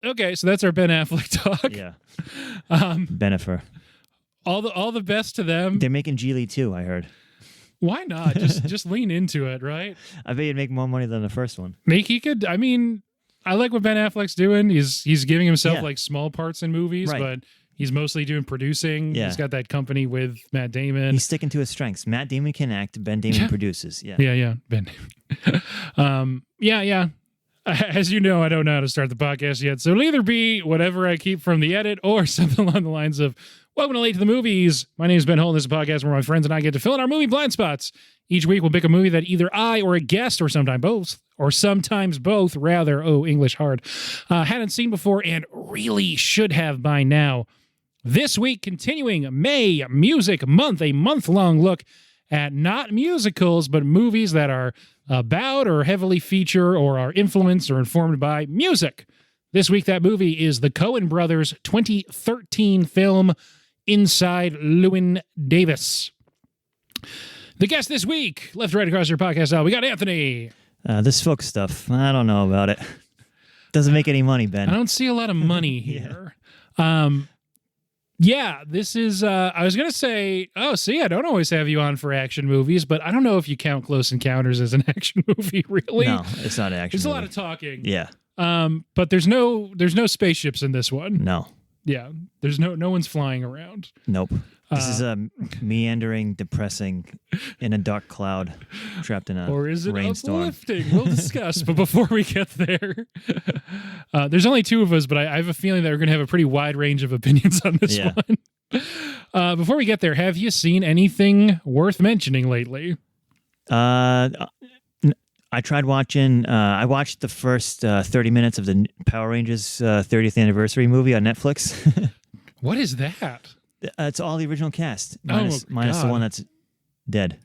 Okay, so that's our Ben Affleck talk. Yeah. Um, Benifer. all the best to them. They're making Geely too, I heard. Why not? Just lean into it, right? I bet you'd make more money than the first one. He could. I mean, I like what Ben Affleck's doing. He's giving himself Yeah. like small parts in movies, Right. but he's mostly doing producing. Yeah. He's got that company with Matt Damon. He's sticking to his strengths. Matt Damon can act. Ben Damon produces. Yeah. Yeah, Ben Damon. Yeah. As you know, I don't know how to start the podcast yet, so it'll either be whatever I keep from the edit or something along the lines of, welcome to Late to the Movies. My name is Ben Holt. This is a podcast where my friends and I get to fill in our movie blind spots. Each week we'll pick a movie that either I or a guest or sometimes both, rather, English hard, hadn't seen before and really should have by now. This week, continuing May Music Month, a month-long look at not musicals, but movies that are about or heavily feature or are influenced or informed by music. This week, that movie is the Coen Brothers' 2013 film, Inside Llewyn Davis. The guest this week, left right across your podcast aisle, we got Anthony. This folk stuff, I don't know about it. Doesn't make any money, Ben. I don't see a lot of money here. Yeah, this is, I was going to say, I don't always have you on for action movies, but I don't know if you count Close Encounters as an action movie, really. No, it's not an action There's movie. a lot of talking. Yeah. But there's no spaceships in this one. No. Yeah, there's no one's flying around. Nope. This is a meandering, depressing, in a dark cloud, trapped in a or is it rainstorm. uplifting? We'll discuss. But before we get there, there's only two of us, but I have a feeling that we're going to have a pretty wide range of opinions on this one. Before we get there, have you seen anything worth mentioning lately? I tried watching. I watched the first 30 minutes of the Power Rangers 30th anniversary movie on Netflix. What is that? It's all the original cast, minus the one that's dead.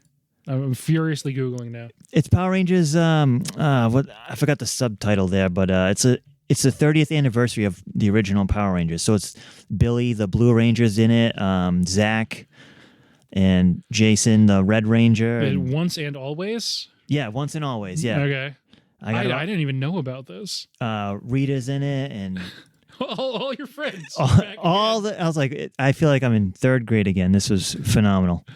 I'm furiously Googling now. It's Power Rangers. What I forgot the subtitle there, but it's the 30th anniversary of the original Power Rangers. So it's Billy, the Blue Ranger's in it. Zach and Jason, the Red Ranger. Once and Always. Yeah, Once and Always. Yeah. Okay. I didn't even know about this. Rita's in it, and all your friends. I was like, I feel like I'm in third grade again. This was phenomenal.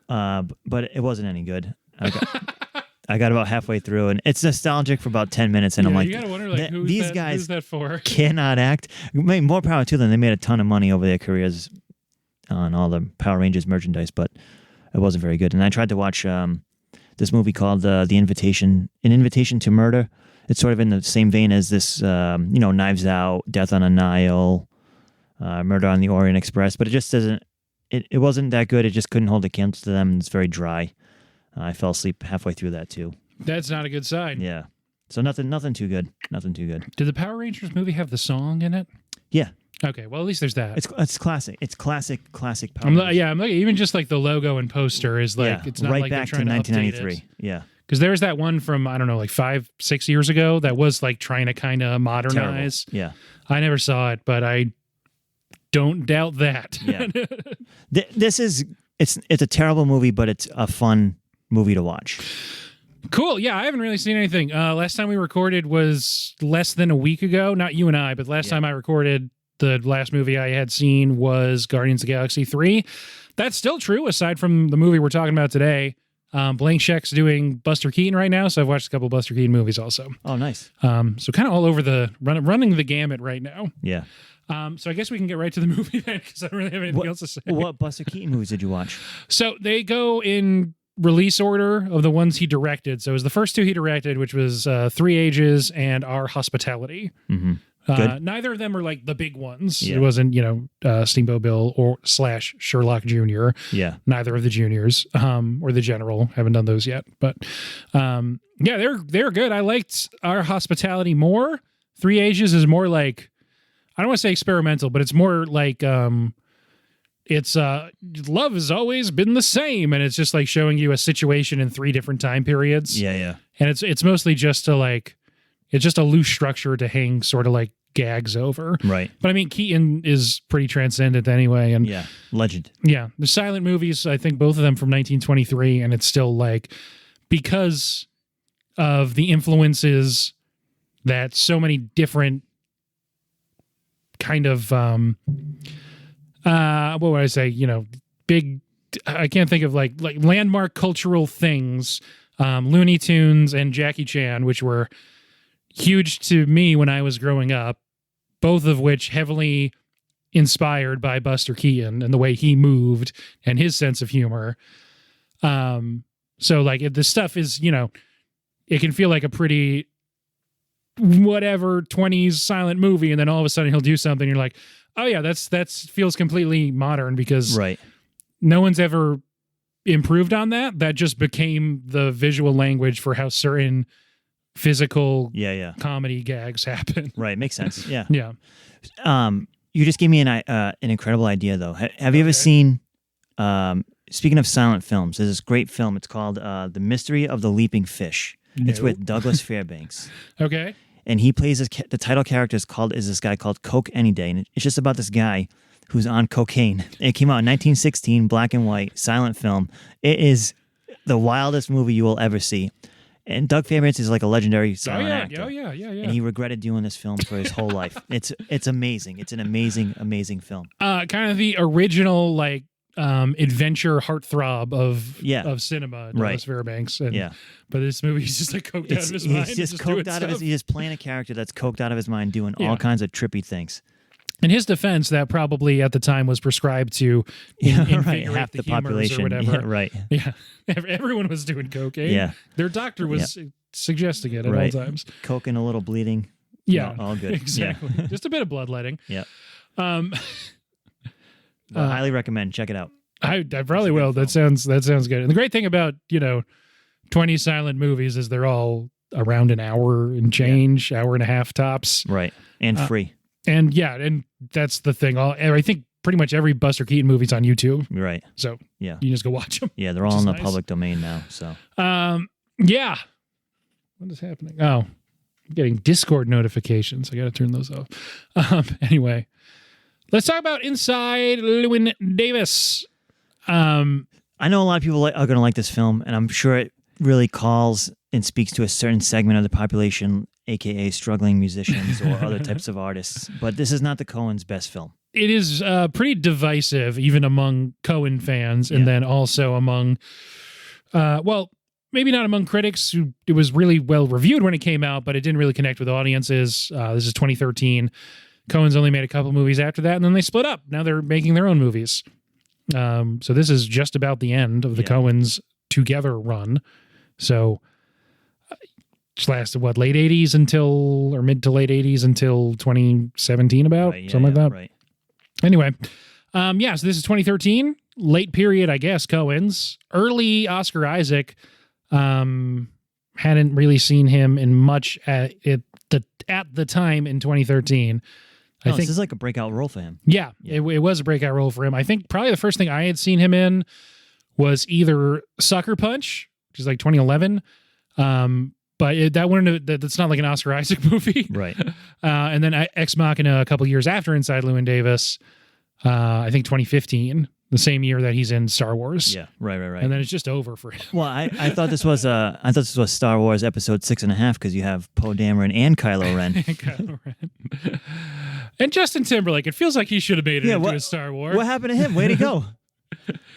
But it wasn't any good. I got about halfway through, and it's nostalgic for about 10 minutes, and I'm like, you gotta wonder, like, these guys who's that for? cannot act. More power to them. They made a ton of money over their careers on all the Power Rangers merchandise, but it wasn't very good. And I tried to watch this movie called The Invitation, An Invitation to Murder. It's sort of in the same vein as this, Knives Out, Death on a Nile, Murder on the Orient Express, but it just doesn't. It wasn't that good. It just couldn't hold a candle to them. It's very dry. I fell asleep halfway through that too. That's not a good sign. Yeah. So nothing too good. Nothing too good. Did the Power Rangers movie have the song in it? Yeah. Okay, well, at least there's that. It's classic. It's classic Power Rangers. I'm looking, even just like the logo and poster is like, it's not right like back they're trying to 1993. To update it. Yeah. Because there was that one from, I don't know, like 5-6 years ago that was like trying to kind of modernize. Terrible. Yeah. I never saw it, but I don't doubt that. Yeah. It's a terrible movie, but it's a fun movie to watch. Cool. Yeah, I haven't really seen anything. Last time we recorded was less than a week ago. Not you and I, but last time I recorded, the last movie I had seen was Guardians of the Galaxy 3. That's still true, aside from the movie we're talking about today. Blank Check's doing Buster Keaton right now, so I've watched a couple Buster Keaton movies also. Oh, nice. So kind of all over the running the gamut right now. Yeah. So I guess we can get right to the movie then, because I don't really have anything else to say. What Buster Keaton movies did you watch? So they go in release order of the ones he directed. So it was the first two he directed, which was Three Ages and Our Hospitality. Mm-hmm. Neither of them are like the big ones. Yeah. It wasn't, Steamboat Bill or / Sherlock Jr. Yeah. Neither of the juniors or the general. Haven't done those yet. But they're good. I liked Our Hospitality more. Three Ages is more like, I don't want to say experimental, but it's more like it's love has always been the same, and it's just like showing you a situation in 3 different time periods. Yeah. And it's mostly just to like, it's just a loose structure to hang sort of like gags over. Right. But I mean, Keaton is pretty transcendent anyway. And yeah, legend. Yeah. The silent movies, I think both of them from 1923, and it's still like, because of the influences that so many different kind of what would I say? Big. I can't think of like landmark cultural things. Looney Tunes and Jackie Chan, which were huge to me when I was growing up, both of which heavily inspired by Buster Keaton and the way he moved and his sense of humor. So like the stuff is, it can feel like a pretty whatever 20s silent movie, and then all of a sudden he'll do something. You're like, oh yeah, that feels completely modern because no one's ever improved on that. That just became the visual language for how certain physical comedy gags happen. Right, makes sense. Yeah, yeah. You just gave me an incredible idea, though. Have you ever seen? Speaking of silent films, there's this great film. It's called "The Mystery of the Leaping Fish." No. It's with Douglas Fairbanks. Okay. And he plays the title character is this guy called Coke Any Day, and it's just about this guy who's on cocaine. It came out in 1916, black and white, silent film. It is the wildest movie you will ever see. And Doug Fairbanks is like a legendary silent actor. Oh, yeah. And he regretted doing this film for his whole life. It's amazing. It's an amazing, amazing film. Kind of the original like adventure heartthrob of cinema, Douglas Fairbanks. But this movie is just like coked out of his mind. He's just playing a character that's coked out of his mind, doing all kinds of trippy things. In his defense, that probably at the time was prescribed to half the population or whatever. Yeah, right. Yeah, everyone was doing cocaine. Yeah, their doctor was suggesting it at all times. Coke and a little bleeding. Yeah, all good. Exactly. Yeah. Just a bit of bloodletting. Yeah. I highly recommend. Check it out. I probably will. That sounds good. And the great thing about 20 silent movies is they're all around an hour and change, hour and a half tops. Right, and free. And that's the thing. I think pretty much every Buster Keaton movie's on YouTube. Right. So you just go watch them. Yeah, they're all in the public domain now. So yeah. What is happening? Oh, I'm getting Discord notifications. I got to turn those off. Anyway, let's talk about Inside Llewyn Davis. I know a lot of people are going to like this film, and I'm sure it really calls and speaks to a certain segment of the population, aka struggling musicians or other types of artists. But this is not the Coens' best film. It is pretty divisive, even among Coen fans, and then also among, maybe not among critics. It was really well reviewed when it came out, but it didn't really connect with audiences. This is 2013. Coen's only made a couple movies after that, and then they split up. Now they're making their own movies. So this is just about the end of the Coens' together run. So just lasted late 80s or mid to late 80s until 2017 something like that. Right. Anyway, so this is 2013, late period, I guess, Coen's. Early Oscar Isaac, hadn't really seen him in much at the time in 2013. I think this is like a breakout role for him. Yeah. It was a breakout role for him. I think probably the first thing I had seen him in was either Sucker Punch, which is like 2011, but that's not like an Oscar Isaac movie. Right. And then Ex Machina a couple years after Inside Llewyn Davis, I think 2015, the same year that he's in Star Wars. Yeah, right. And then it's just over for him. Well, I thought this was Star Wars Episode 6.5 because you have Poe Dameron and Kylo Ren. And Justin Timberlake. It feels like he should have made it into a Star Wars. What happened to him? Where'd he go?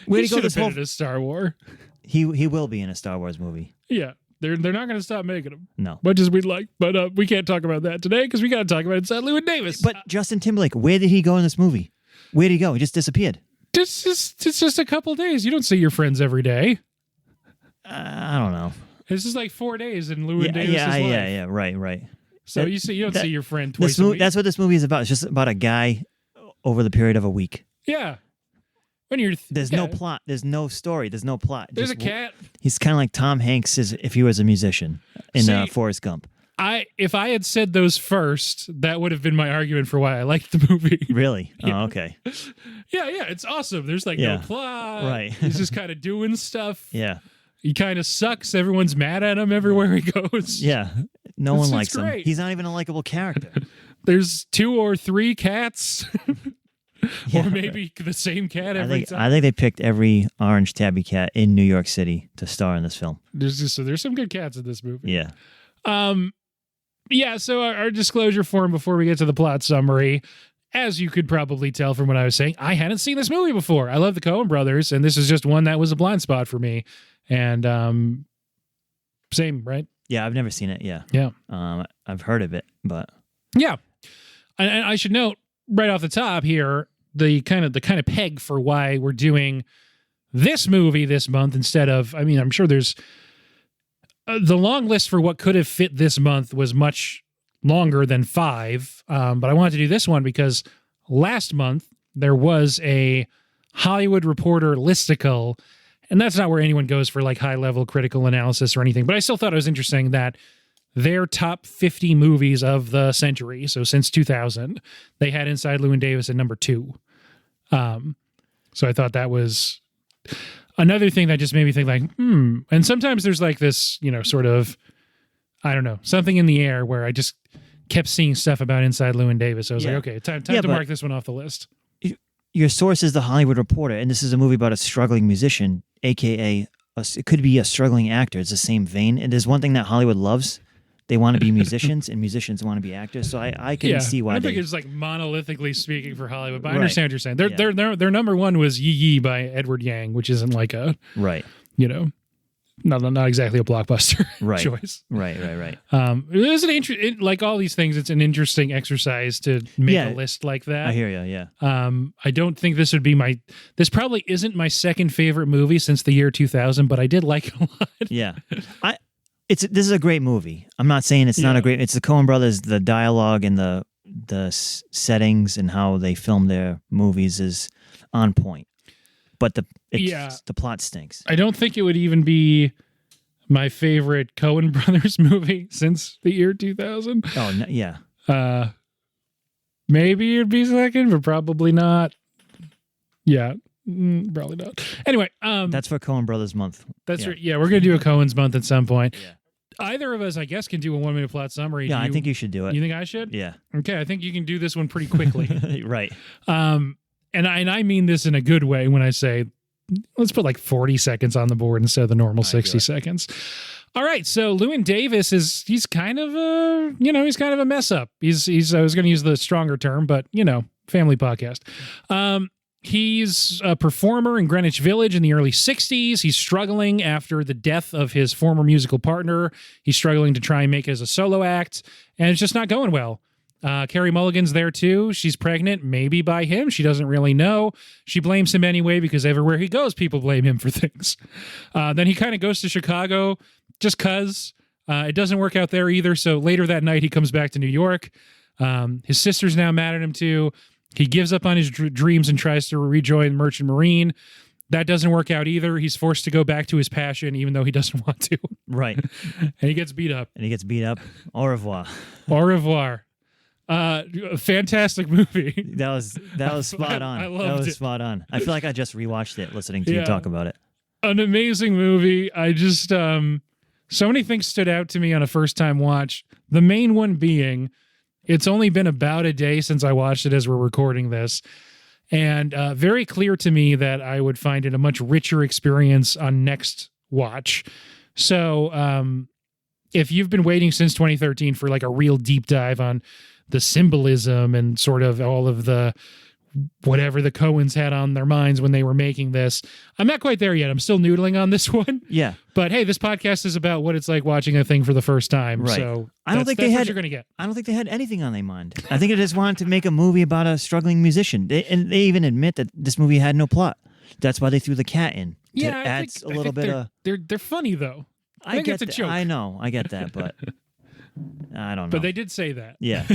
Where'd he go? This whole in a Star Wars. He will be in a Star Wars movie. Yeah. They're not going to stop making them. No. Much as we'd like. But we can't talk about that today because we got to talk about Inside Llewyn Davis. But Justin Timberlake, where did he go in this movie? Where did he go? He just disappeared. It's just a couple days. You don't see your friends every day. I don't know. This is like 4 days in Llewyn Davis' life. Yeah. Right. So you don't see your friend twice a week. That's what this movie is about. It's just about a guy over the period of a week. Yeah. There's no plot. There's no story. There's no plot. There's a cat. He's kind of like Tom Hanks if he was a musician in Forrest Gump. If I had said those first, that would have been my argument for why I liked the movie. Really? Yeah. Oh, okay. Yeah, it's awesome. There's no plot. Right. He's just kind of doing stuff. Yeah. He kind of sucks. Everyone's mad at him everywhere he goes. Yeah. No one likes great. him. He's not even a likable character. There's 2 or 3 cats. Or maybe the same cat every time. I think they picked every orange tabby cat in New York City to star in this film. There's some good cats in this movie. Yeah. So our disclosure form before we get to the plot summary. as you could probably tell from what I was saying, I hadn't seen this movie before. I love the Coen Brothers, and this is just one that was a blind spot for me. And same, right? Yeah, I've never seen it. Yeah. Yeah. I've heard of it, but yeah. And I should note right off the top here the kind of peg for why we're doing this movie this month instead of. I mean, I'm sure there's the long list for what could have fit this month was much longer than 5, but I wanted to do this one because last month there was a Hollywood Reporter listicle, and that's not where anyone goes for like high-level critical analysis or anything, but I still thought it was interesting that their top 50 movies of the century, so since 2000, they had Inside Llewyn Davis at number 2. So I thought that was another thing that just made me think like, and sometimes there's like this, sort of, I don't know, something in the air where I just kept seeing stuff about Inside Llewyn Davis. I was like, okay, time to mark this one off the list. Your source is The Hollywood Reporter, and this is a movie about a struggling musician, a.k.a. It could be a struggling actor. It's the same vein. And there's one thing that Hollywood loves. They want to be musicians, and musicians want to be actors. So I can see why I don't think it's like monolithically speaking for Hollywood, but I Right. understand what you're saying. Their number one was Yee Yee by Edward Yang, which isn't like a, Right. Not exactly a blockbuster Right. choice. Right. It is like all these things, it's an interesting exercise to make a list like that. I hear you, yeah. I don't think this would be this probably isn't my second favorite movie since the year 2000, but I did like it a lot. Yeah. This is a great movie. I'm not saying it's not a great. It's the Coen Brothers. The dialogue and the settings and how they film their movies is on point. But the plot stinks. I don't think it would even be my favorite Coen Brothers movie since the year 2000. Oh no, yeah. Maybe it'd be second, but probably not. Yeah. Probably not. Anyway, that's for Coen Brothers month. That's right. Yeah, we're gonna do a Coen's month at some point. Yeah. Either of us, I guess, can do a 1-minute plot summary. Yeah, I think you should do it. You think I should? Yeah. Okay, I think you can do this one pretty quickly. Right. And I mean this in a good way when I say let's put like 40 seconds on the board instead of the normal 60 seconds. All right, so Llewyn Davis he's kind of a mess up. He's I was going to use the stronger term, but family podcast. He's a performer in Greenwich Village in the early 60s. He's struggling after the death of his former musical partner. He's struggling to try and make it as a solo act, and it's just not going well. Carey Mulligan's there too. She's pregnant, maybe by him. She doesn't really know. She blames him anyway because everywhere he goes, people blame him for things. Then he kind of goes to Chicago just because. It doesn't work out there either. So later that night, he comes back to New York. His sister's now mad at him too. He gives up on his dreams and tries to rejoin Merchant Marine. That doesn't work out either. He's forced to go back to his passion, even though he doesn't want to. Right. And he gets beat up. Au revoir. Au revoir. Fantastic movie. That was spot on. I loved it. Spot on. I feel like I just rewatched it listening to you talk about it. An amazing movie. I just so many things stood out to me on a first time watch. The main one being it's only been about a day since I watched it as we're recording this. And very clear to me that I would find it a much richer experience on next watch. So if you've been waiting since 2013 for like a real deep dive on the symbolism and sort of all of the whatever the Coens had on their minds when they were making this, I'm not quite there yet. I'm still noodling on this one. Yeah. But hey, this podcast is about what it's like watching a thing for the first time. Right. So I don't think that's they what had. you're going to get. I don't think they had anything on their mind. I think they just wanted to make a movie about a struggling musician. And they even admit that this movie had no plot. That's why they threw the cat in. Yeah, adds a little bit of. They're funny though. I think get it's a joke. I know, I get that, but I don't know. But they did say that. Yeah.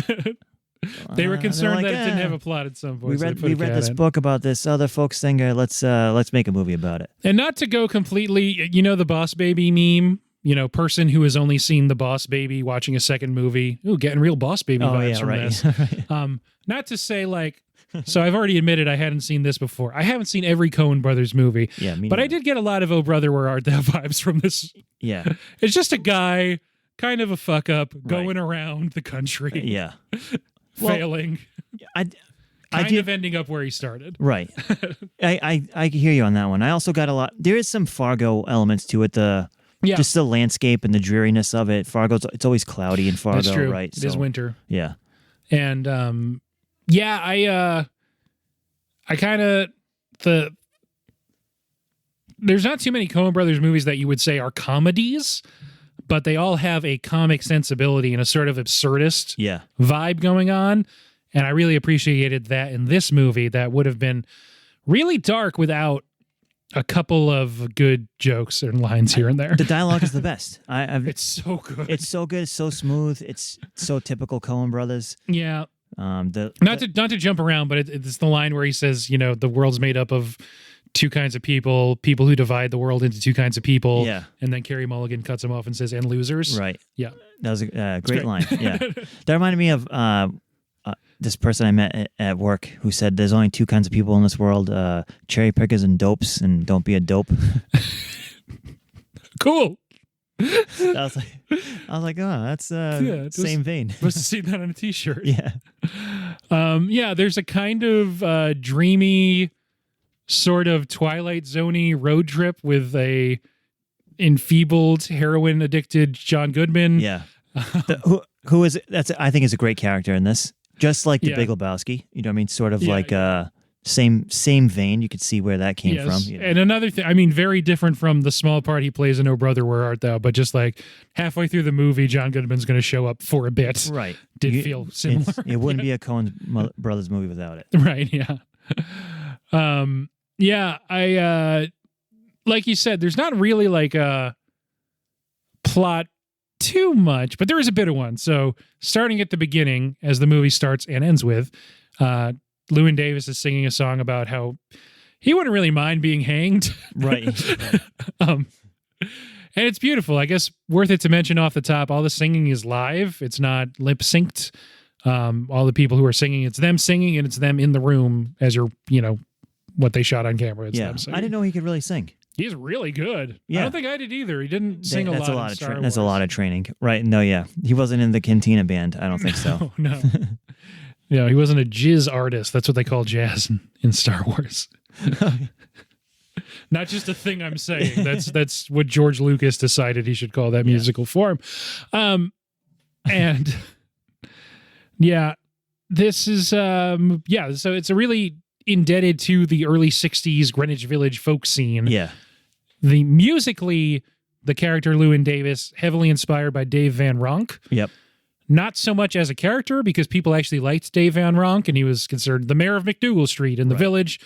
They were concerned like, that it didn't have a plot at some point. We read this book about this other folk singer. Let's make a movie about it. And not to go completely, the Boss Baby meme, person who has only seen the Boss Baby watching a second movie. Ooh, getting real Boss Baby vibes from this. Right. Not to say like, so I've already admitted I hadn't seen this before. I haven't seen every Coen Brothers movie. Yeah, but I did get a lot of Oh Brother, Where Art Thou vibes from this. Yeah. It's just a guy, kind of a fuck up, going around the country. Yeah. Failing. Well, kind of ending up where he started. Right. I hear you on that one. I also got a lot. There is some Fargo elements to it. Just the landscape and the dreariness of it. It's always cloudy in Fargo, That's true. right? It is winter. Yeah. And Yeah, I kind of there's not too many Coen Brothers movies that you would say are comedies, but they all have a comic sensibility and a sort of absurdist vibe going on. And I really appreciated that in this movie that would have been really dark without a couple of good jokes and lines here and there. The dialogue is the best. It's so good. It's so good. It's so smooth. It's so typical Coen Brothers. Yeah. Not to jump around, but it's the line where he says, the world's made up of two kinds of people who divide the world into two kinds of people. Yeah. And then Carey Mulligan cuts him off and says, and losers. Right. Yeah. That was a great line. Yeah. That reminded me of this person I met at work who said there's only two kinds of people in this world, cherry pickers and dopes, and don't be a dope. Cool. I was like, oh, that's same vein. Must have seen that on a t-shirt. Yeah. There's a kind of dreamy, sort of Twilight Zone-y road trip with a enfeebled, heroin-addicted John Goodman. Yeah. Who is that's I think is a great character in this. Just like the Big Lebowski, you know what I mean? Sort of same vein. You could see where that came from. And another thing, very different from the small part he plays in Oh Brother, Where Art Thou? But just like halfway through the movie, John Goodman's going to show up for a bit. Right. Feel similar. It wouldn't be a Coen Brothers movie without it. Right, yeah. I like you said, there's not really like a plot too much, but there is a bit of one. So starting at the beginning, as the movie starts and ends with, Llewyn Davis is singing a song about how he wouldn't really mind being hanged. Right. And it's beautiful. I guess worth it to mention off the top, all the singing is live. It's not lip synced. All the people who are singing, it's them singing and it's them in the room as you're, what they shot on camera. It's them singing. I didn't know he could really sing. He's really good. Yeah. I don't think I did either. He didn't sing a lot. That's a lot of training, right? No, yeah, he wasn't in the Cantina band. I don't think so. No. Yeah, he wasn't a jizz artist. That's what they call jazz in Star Wars. Not just a thing I'm saying. That's what George Lucas decided he should call that musical form. And this is so it's a really indebted to the early 60s Greenwich Village folk scene. Yeah. Musically, the character Llewyn Davis, heavily inspired by Dave Van Ronk. Yep. Not so much as a character, because people actually liked Dave Van Ronk, and he was considered the mayor of McDougal Street in the village.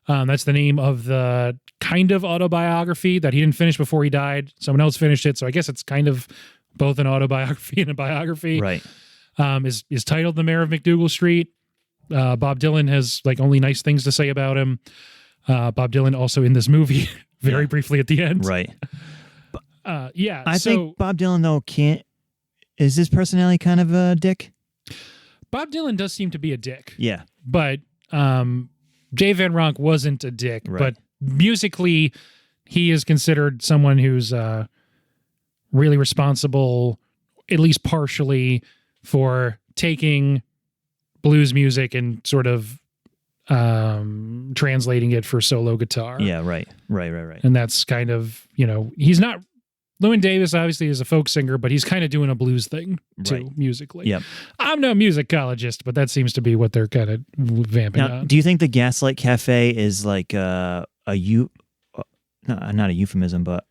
That's the name of the kind of autobiography that he didn't finish before he died. Someone else finished it, so I guess it's kind of both an autobiography and a biography. Right. Is titled The Mayor of McDougal Street. Bob Dylan has only nice things to say about him. Bob Dylan also in this movie very briefly at the end. Right. I think Bob Dylan though is his personality kind of a dick? Bob Dylan does seem to be a dick. Yeah. But Dave Van Ronk wasn't a dick. Right. But musically, he is considered someone who's really responsible, at least partially, for taking blues music and sort of translating it for solo guitar. Yeah, right. And that's kind of, he's not, Llewyn Davis obviously is a folk singer, but he's kind of doing a blues thing too, musically. Yep. I'm no musicologist, but that seems to be what they're kind of vamping on. Do you think the Gaslight Cafe is like not a euphemism, but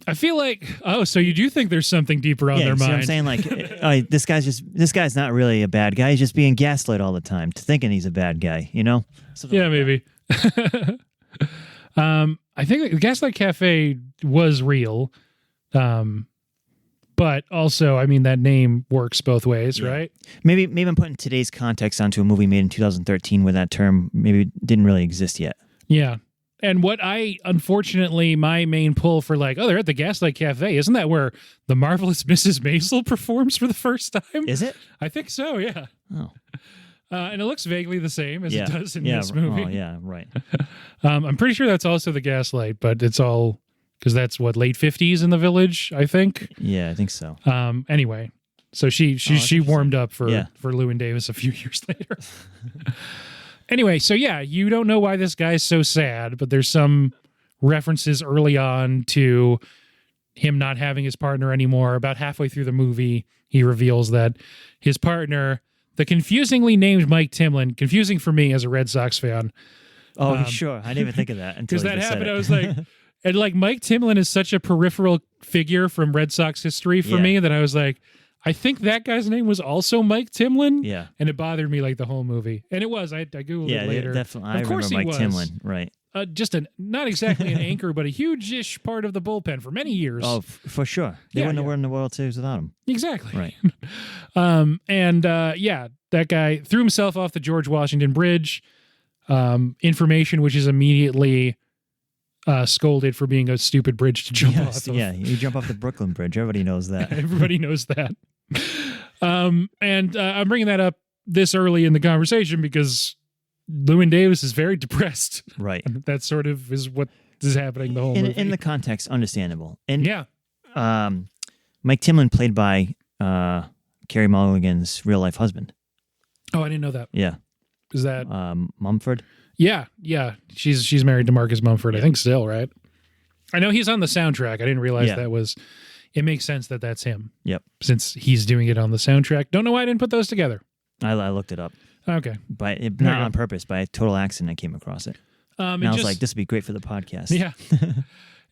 I feel like, so you do think there's something deeper on their mind. I'm saying, like, this guy's not really a bad guy. He's just being gaslit all the time to thinking he's a bad guy, Something like maybe. I think the Gaslight Cafe was real. But also, that name works both ways, right? Maybe I'm putting today's context onto a movie made in 2013 where that term maybe didn't really exist yet. Yeah. And what unfortunately, my main pull for they're at the Gaslight Cafe, isn't that where the marvelous Mrs. Maisel performs for the first time? Is it? I think so, yeah. Oh. And it looks vaguely the same as it does in this movie. Oh, yeah, right. I'm pretty sure that's also the Gaslight, but it's all, because that's late 50s in the village, I think. Yeah, I think so. Anyway, so she warmed up for Llewyn Davis a few years later. Anyway, so you don't know why this guy's so sad, but there's some references early on to him not having his partner anymore. About halfway through the movie, he reveals that his partner, the confusingly named Mike Timlin, confusing for me as a Red Sox fan. Oh, sure. I didn't even think of that until Because that you said happened. it. I was like, and like Mike Timlin is such a peripheral figure from Red Sox history for me that I was like, I think that guy's name was also Mike Timlin. Yeah. And it bothered me like the whole movie. And it was. I Googled it later. Yeah, definitely. Of course remember Mike he was. Timlin. Right. Just not exactly an anchor, but a huge-ish part of the bullpen for many years. Oh, for sure. They wouldn't have won the World Series without him. Exactly. Right. That guy threw himself off the George Washington Bridge. Information which is immediately scolded for being a stupid bridge to jump off of. Yeah, you jump off the Brooklyn Bridge. Everybody knows that. Everybody knows that. I'm bringing that up this early in the conversation because Llewyn Davis is very depressed. Right. That sort of is what is happening the whole movie. In the context, understandable. And yeah. Mike Timlin played by Carey Mulligan's real-life husband. Oh, I didn't know that. Yeah. Is that Mumford? Yeah. She's married to Marcus Mumford, I think still, right? I know he's on the soundtrack. I didn't realize that was... It makes sense that that's him. Yep. Since he's doing it on the soundtrack. Don't know why I didn't put those together. I looked it up. Okay. Not on purpose, by a total accident I came across it. And I was like, this would be great for the podcast. Yeah.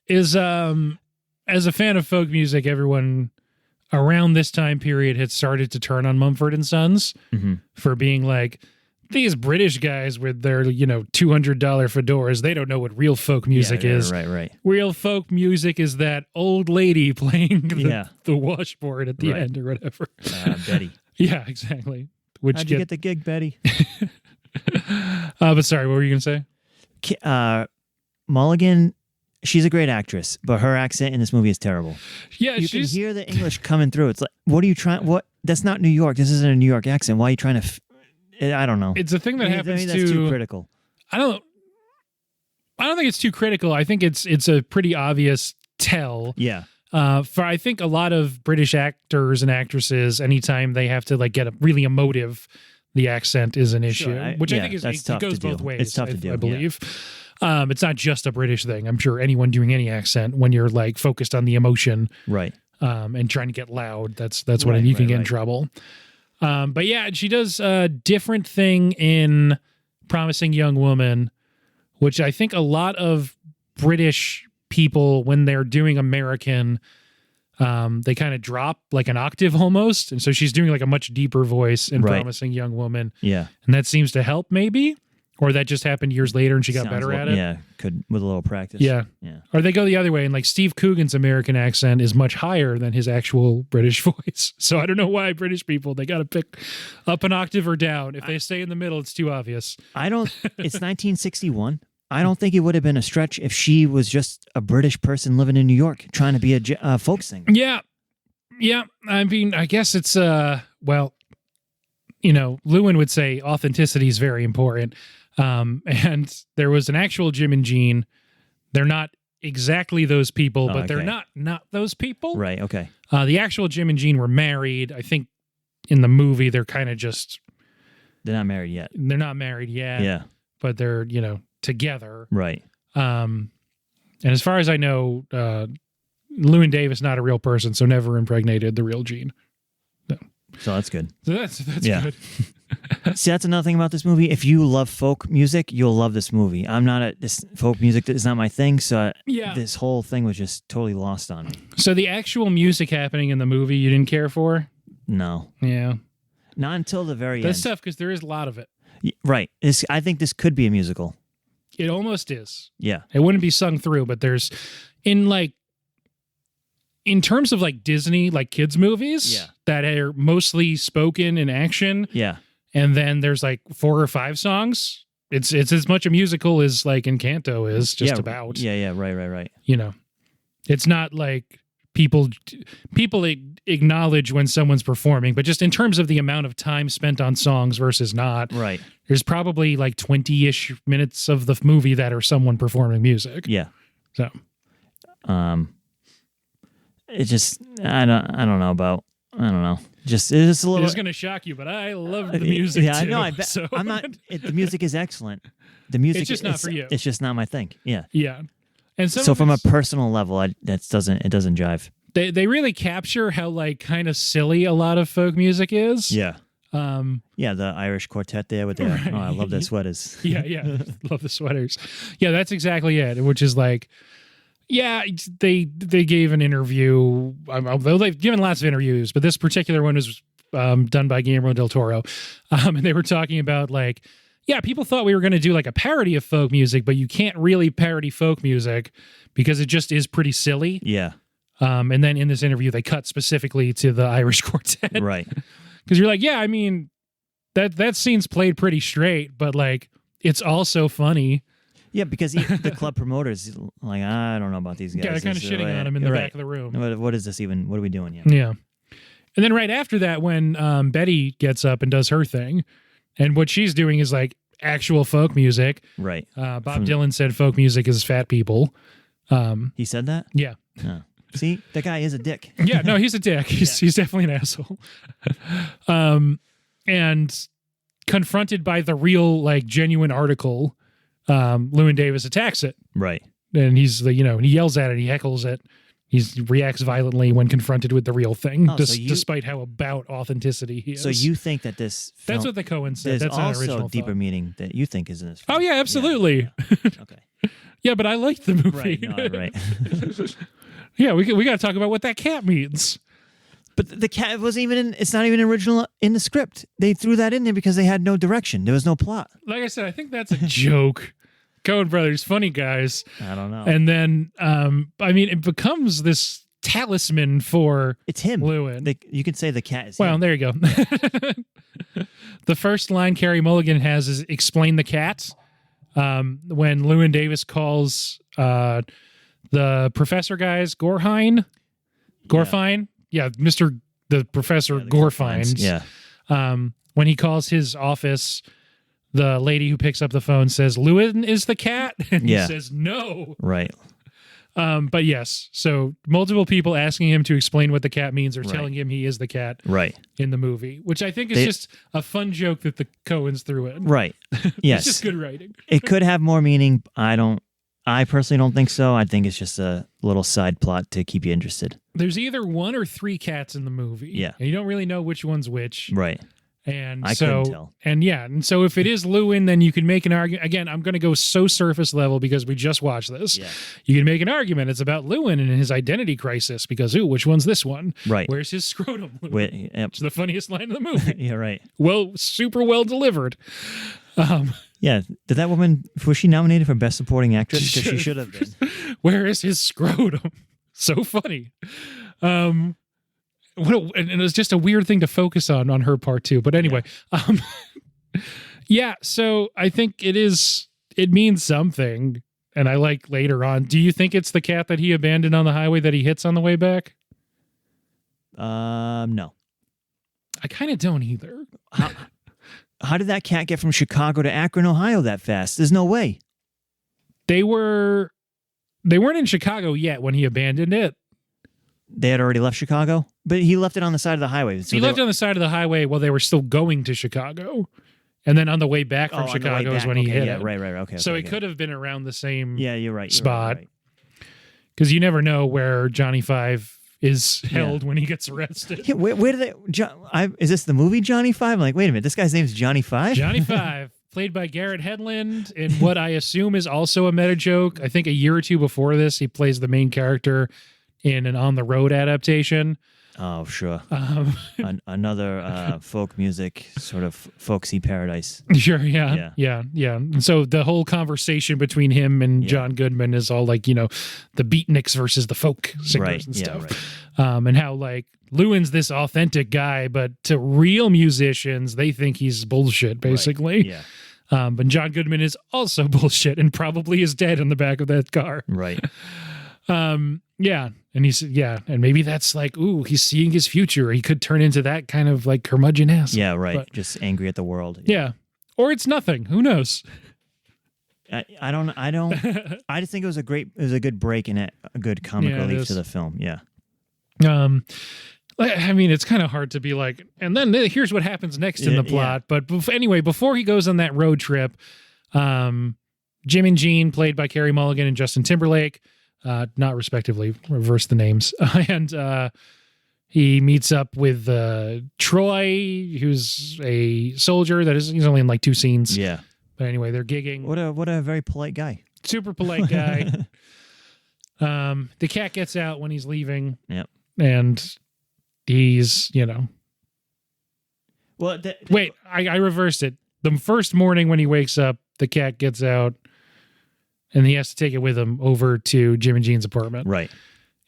As a fan of folk music, everyone around this time period had started to turn on Mumford and Sons for being like, these British guys with their, $200 fedoras, they don't know what real folk music is. Right. Real folk music is that old lady playing the washboard at the end or whatever. Betty. Yeah, exactly. How'd you get the gig, Betty? But sorry, what were you going to say? Mulligan, she's a great actress, but her accent in this movie is terrible. Yeah, you can hear the English coming through. It's like, what are you trying? What? That's not New York. This isn't a New York accent. Why are you trying to? I don't know. It's a thing that happens that's too critical. I don't think it's too critical. I think it's a pretty obvious tell. Yeah. For I think a lot of British actors and actresses, anytime they have to like get really emotive, the accent is an issue, which I think it goes both ways. It's tough to do. I believe. Yeah. It's not just a British thing. I'm sure anyone doing any accent, when you're like focused on the emotion, right, and trying to get loud, that's when you can get in trouble. But yeah, she does a different thing in Promising Young Woman, which I think a lot of British people, when they're doing American, they kind of drop like an octave almost. And so she's doing like a much deeper voice in Promising Young Woman. Yeah. And that seems to help maybe, or that just happened years later and she got better at it. Yeah. Could with a little practice. Yeah. Or they go the other way and like Steve Coogan's American accent is much higher than his actual British voice. So I don't know why British people, they got to pick up an octave or down. If they stay in the middle, it's too obvious. It's 1961. I don't think it would have been a stretch if she was just a British person living in New York trying to be a folk singer. Yeah. Yeah. I mean, I guess it's, Llewyn would say authenticity is very important. And there was an actual Jim and Jean. They're not exactly those people, but they're not those people. Right. Okay. The actual Jim and Jean were married. I think in the movie, they're kind of just... They're not married yet. They're not married yet. Yeah. But they're, together. Right. And as far as I know, Llewyn Davis not a real person, so never impregnated the real Jean. No. So that's good. So that's good. See, that's another thing about this movie. If you love folk music, you'll love this movie. This folk music is not my thing, so this whole thing was just totally lost on me. So the actual music happening in the movie you didn't care for? No. Yeah. Not until the very end. That's tough because there is a lot of it. Right. I think this could be a musical. It almost is. Yeah. It wouldn't be sung through, but there's in terms of like Disney, like kids movies that are mostly spoken in action. Yeah. And then there's like 4 or 5 songs. It's as much a musical as like Encanto is just about. Yeah. Right. It's not like people acknowledge when someone's performing, but just in terms of the amount of time spent on songs versus not. Right. There's probably like 20-ish minutes of the movie that are someone performing music. Yeah. So, it just I don't know. Just it's just a little. It's going to shock you, but I love the music. Yeah, too, I know. I bet so. I'm not. The music is excellent. The music. It's just not for you. It's just not my thing. Yeah. Yeah. And so from a personal level, it doesn't jive. They really capture how like kind of silly a lot of folk music is. Yeah. Yeah, the Irish quartet there with their, Right. oh, I love their sweaters. Yeah. Love the sweaters. Yeah, that's exactly it. Which is like, yeah, they gave an interview, although they've given lots of interviews, but this particular one was done by Guillermo del Toro. And they were talking about like, yeah, people thought we were going to do like a parody of folk music, but you can't really parody folk music because it just is pretty silly. Yeah. And then in this interview, they cut specifically to the Irish quartet. Right. Because you're like, yeah, I mean, that scene's played pretty straight, but like, it's also funny. Yeah, because the club promoters, like, I don't know about these guys. Yeah, they're kind of shitting on him in the back of the room. What is this even? What are we doing here? Yeah. And then right after that, when Betty gets up and does her thing, and what she's doing is like actual folk music. Right. Bob Dylan said folk music is fat people. He said that? Yeah. No. See, that guy is a dick. Yeah, no, he's a dick. He's definitely an asshole. And confronted by the real, like, genuine article, Llewyn Davis attacks it. Right. And he's, he yells at it, he heckles it. He reacts violently when confronted with the real thing, despite how about authenticity he is. So you think that this film, that's what the Coen said. There's That's not also original deeper thought. meaning that you think is in this film. Oh, yeah, absolutely. Yeah. Okay. Yeah, but I liked the movie. Right. No, right. Yeah, we got to talk about what that cat means. But the cat wasn't even in. It's not even original in the script. They threw that in there because they had no direction. There was no plot. Like I said, I think that's a joke. Coen Brothers, funny guys. I don't know. And then, I mean, it becomes this talisman for it's him. Llewyn. You could say the cat is Well, him. there you go. The first line Carey Mulligan has is "Explain the cat." When Llewyn Davis calls the professor guys Gorfine, yeah, the professor Gorfine. Yeah. When he calls his office, the lady who picks up the phone says, "Llewyn is the cat," and he says, "No." Right. But yes, so multiple people asking him to explain what the cat means or telling him he is the cat Right. in the movie, which I think is just a fun joke that the Coens threw in. Right. Yes. It's just good writing. It could have more meaning. I personally don't think so. I think it's just a little side plot to keep you interested. There's either one or three cats in the movie. Yeah. And you don't really know which one's which. Right. And I so, couldn't tell. And so if it is Llewyn, then you can make an argument. Again, I'm going to go so surface level because we just watched this. Yeah. You can make an argument. It's about Llewyn and his identity crisis because, which one's this one? Right. Where's his scrotum? Yep. It's the funniest line in the movie. Yeah, right. Well, super well delivered. Yeah. Did that woman, was she nominated for Best Supporting Actress? Because she should have been. Where is his scrotum? So funny. And it was just a weird thing to focus on her part too. But anyway, yeah. So I think it means something. And I like later on. Do you think it's the cat that he abandoned on the highway that he hits on the way back? No. I kind of don't either. How did that cat get from Chicago to Akron, Ohio that fast? There's no way. They weren't in Chicago yet when he abandoned it. They had already left Chicago, but he left it on the side of the highway. So he left it on the side of the highway while they were still going to Chicago. And then on the way back from Chicago is when he hit it. Right. Okay. So it could have been around the same you're right. spot. Because you never know where Johnny Five is held when he gets arrested. Yeah, where do they... is this the movie Johnny Five? I'm like, wait a minute, this guy's name's Johnny Five? Johnny Five, played by Garrett Hedlund in what I assume is also a meta joke. I think a year or two before this, he plays the main character in an On the Road adaptation. Oh, sure. Another folk music, sort of folksy paradise. Sure, yeah. And so the whole conversation between him and John Goodman is all like, the beatniks versus the folk singers and stuff. Right. And how like Llewyn's this authentic guy, but to real musicians, they think he's bullshit, basically. Right. Yeah. But John Goodman is also bullshit and probably is dead in the back of that car. Right. Yeah. And and maybe that's like, ooh, he's seeing his future. He could turn into that kind of like curmudgeon ass. Yeah, right. But, just angry at the world. Yeah. Or it's nothing. Who knows? I don't I just think it was a good break and a good comic relief to the film. Yeah. I mean, it's kind of hard to be like, and then here's what happens next in the plot. But anyway, before he goes on that road trip, Jim and Gene, played by Carey Mulligan and Justin Timberlake, not respectively, reverse the names, and he meets up with Troy, who's a soldier. He's only in like 2 scenes. Yeah. But anyway, they're gigging. What a very polite guy. Super polite guy. The cat gets out when he's leaving. Yep. And he's, Well, wait, I reversed it. The first morning when he wakes up, the cat gets out and he has to take it with him over to Jim and Jean's apartment. Right.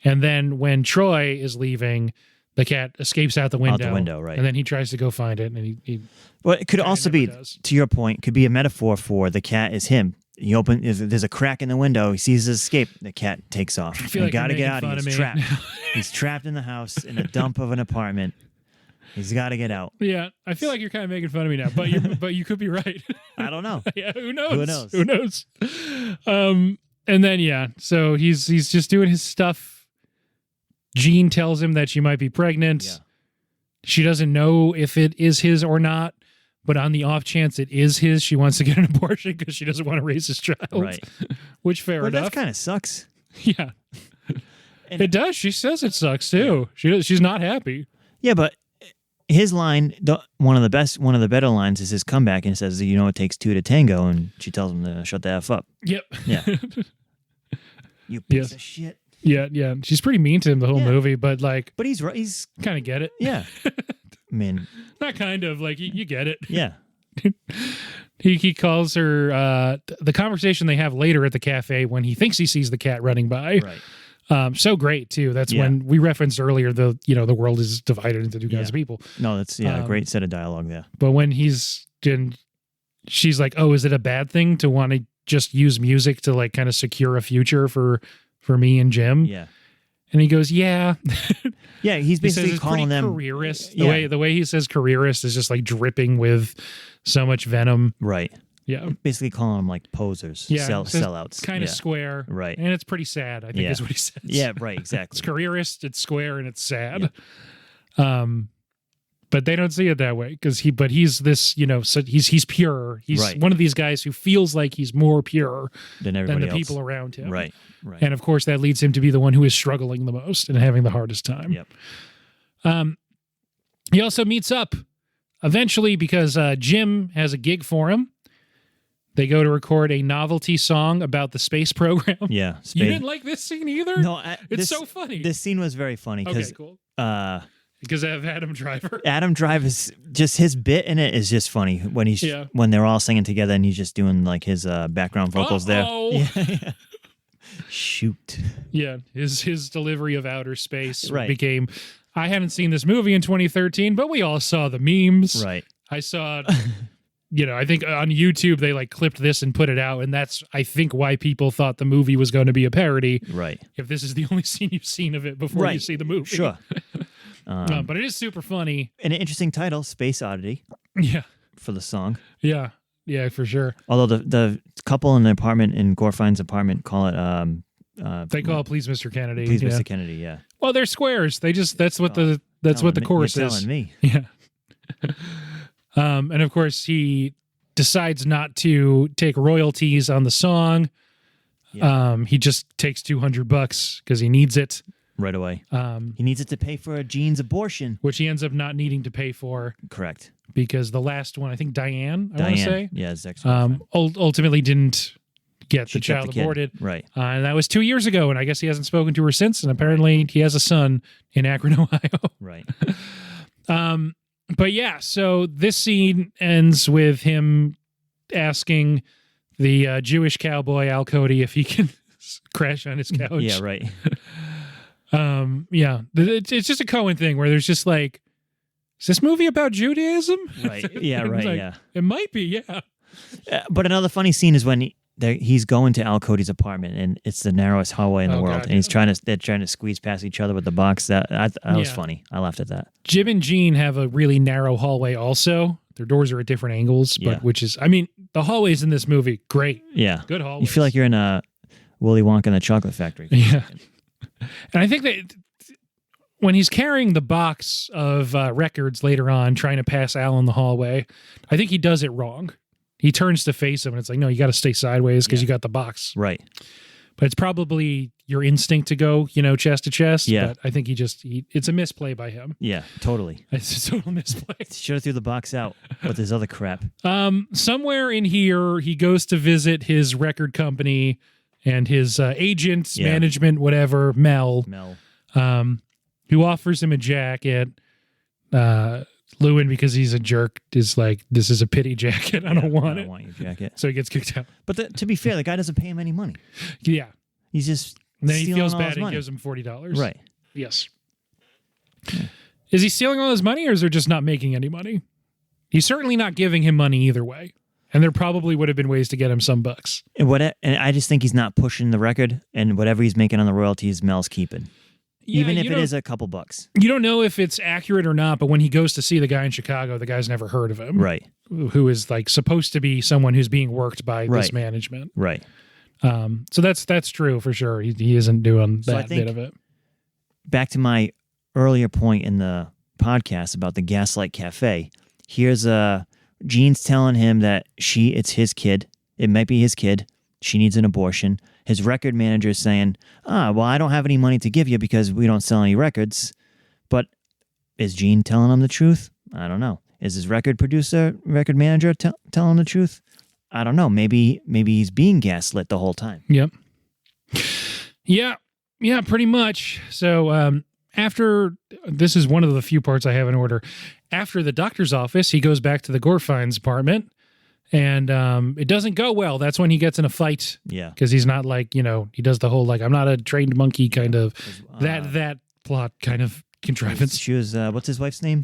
And then when Troy is leaving, the cat escapes out the window. Out the window, right. And then he tries to go find it. And he well, it could also be, does. to your point, could be a metaphor for the cat is him. There's a crack in the window. He sees his escape. The cat takes off. I feel like got to you're get out. making He's fun of trapped. He's trapped in the house in a dump of an apartment. He's got to get out. Yeah, I feel like you're kind of making fun of me now, but you could be right. I don't know. Yeah, who knows? Who knows? And then so he's just doing his stuff. Jean tells him that she might be pregnant. Yeah. She doesn't know if it is his or not, but on the off chance it is his, she wants to get an abortion because she doesn't want to raise his child. Right. Which fair enough. That kind of sucks. Yeah. It does. She says it sucks too. She's not happy. Yeah, but his line, one of the better lines is his comeback, and it says, it takes 2 to tango, and she tells him to shut the F up. Yep. Yeah. You piece of shit. Yeah. She's pretty mean to him the whole movie, but But he's right. He's kind of get it. Yeah. I mean, not kind of, like you get it. Yeah. He calls her, the conversation they have later at the cafe when he thinks he sees the cat running by. Right. So great too. That's when we referenced earlier the world is divided into 2 kinds of people. No, that's a great set of dialogue there. But when she's like, "Oh, is it a bad thing to want to just use music to like kind of secure a future for me and Jim?" Yeah. And he goes, "Yeah." Yeah, he's basically he calling them careerist. The way he says careerist is just like dripping with so much venom. Right. Yeah. Basically calling them like posers, sellouts. Kind of square. Right. And it's pretty sad, I think is what he says. Yeah, right, exactly. It's careerist, it's square, and it's sad. Yeah. But they don't see it that way because he's this, so he's pure. He's one of these guys who feels like he's more pure than the people around him. Right. And of course that leads him to be the one who is struggling the most and having the hardest time. Yep. He also meets up eventually because Jim has a gig for him. They go to record a novelty song about the space program. Yeah. You didn't like this scene either? No. It's so funny. This scene was very funny because cool. Because I have Adam Driver. Adam Driver's just his bit in it is just funny when they're all singing together and he's just doing like his background vocals there. Yeah. Shoot. Yeah, his delivery of outer space became. I hadn't seen this movie in 2013, but we all saw the memes. Right. I saw. I think on YouTube they like clipped this and put it out, and that's I think why people thought the movie was going to be a parody. Right. If this is the only scene you've seen of it before you see the movie. Sure. But it is super funny. And an interesting title, Space Oddity. Yeah. For the song. Yeah. Yeah, for sure. Although the couple in the apartment, in Gorfine's apartment, call it... they call it Please Mr. Kennedy. Please Mr. Kennedy, yeah. Well, they're squares. That's what the chorus you're is. Telling me. Yeah. And of course he decides not to take royalties on the song. Yeah. He just takes $200 because he needs it. Right away. He needs it to pay for Jean's abortion. Which he ends up not needing to pay for. Correct. Because the last one, I think Diane, I want to say. Yeah, it's actually ultimately didn't get the child aborted. Right. And that was 2 years ago, and I guess he hasn't spoken to her since, and apparently he has a son in Akron, Ohio. Right. But yeah, so this scene ends with him asking the Jewish cowboy Al Cody if he can crash on his couch. Yeah, right. It's just a Coen thing where there's just like, is this movie about Judaism? Right. Yeah, right. Like, yeah. It might be. Yeah. But another funny scene is when he's going to Al Cody's apartment and it's the narrowest hallway in the world, God, and they're trying to squeeze past each other with the box. That was funny. I laughed at that. Jim and Jean have a really narrow hallway. Also, their doors are at different angles, but the hallways in this movie, great. Yeah, good hallways. You feel like you're in a Willy Wonka and the Chocolate Factory. Yeah. And I think that when he's carrying the box of records later on, trying to pass Al in the hallway, I think he does it wrong. He turns to face him, and it's like, no, you got to stay sideways because you got the box. Right. But it's probably your instinct to go, chest to chest. Yeah. But I think it's a misplay by him. Yeah, totally. It's a total misplay. Should have threw the box out with his other crap. Somewhere in here, he goes to visit his record company and his agent, management, whatever, Mel, who offers him a jacket. Llewyn, because he's a jerk, is like, this is a pity jacket. I don't want it. I don't want your jacket. So he gets kicked out. But to be fair, the guy doesn't pay him any money. Yeah. He's just and then he feels all bad his and money. gives him $40. Right. Yes. Yeah. Is he stealing all his money, or is there just not making any money? He's certainly not giving him money either way. And there probably would have been ways to get him some bucks. And I just think he's not pushing the record, and whatever he's making on the royalties, Mel's keeping. Yeah, even if it is a couple bucks. You don't know if it's accurate or not, but when he goes to see the guy in Chicago, the guy's never heard of him. Right. Who is like supposed to be someone who's being worked by this management. Right. So that's true for sure. He isn't doing that bit of it. Back to my earlier point in the podcast about the Gaslight Cafe. Here's Gene's telling him that it's his kid. It might be his kid. She needs an abortion. His record manager is saying, well, I don't have any money to give you because we don't sell any records. But is Gene telling him the truth? I don't know. Is his record manager telling him the truth? I don't know. Maybe he's being gaslit the whole time. Yep. Yeah, pretty much. So this is one of the few parts I have in order. After the doctor's office, he goes back to the Gorfines apartment. And it doesn't go well. That's when he gets in a fight. Yeah. Because he's not like, he does the whole, like, I'm not a trained monkey kind of, that plot kind of contrivance. She was, what's his wife's name?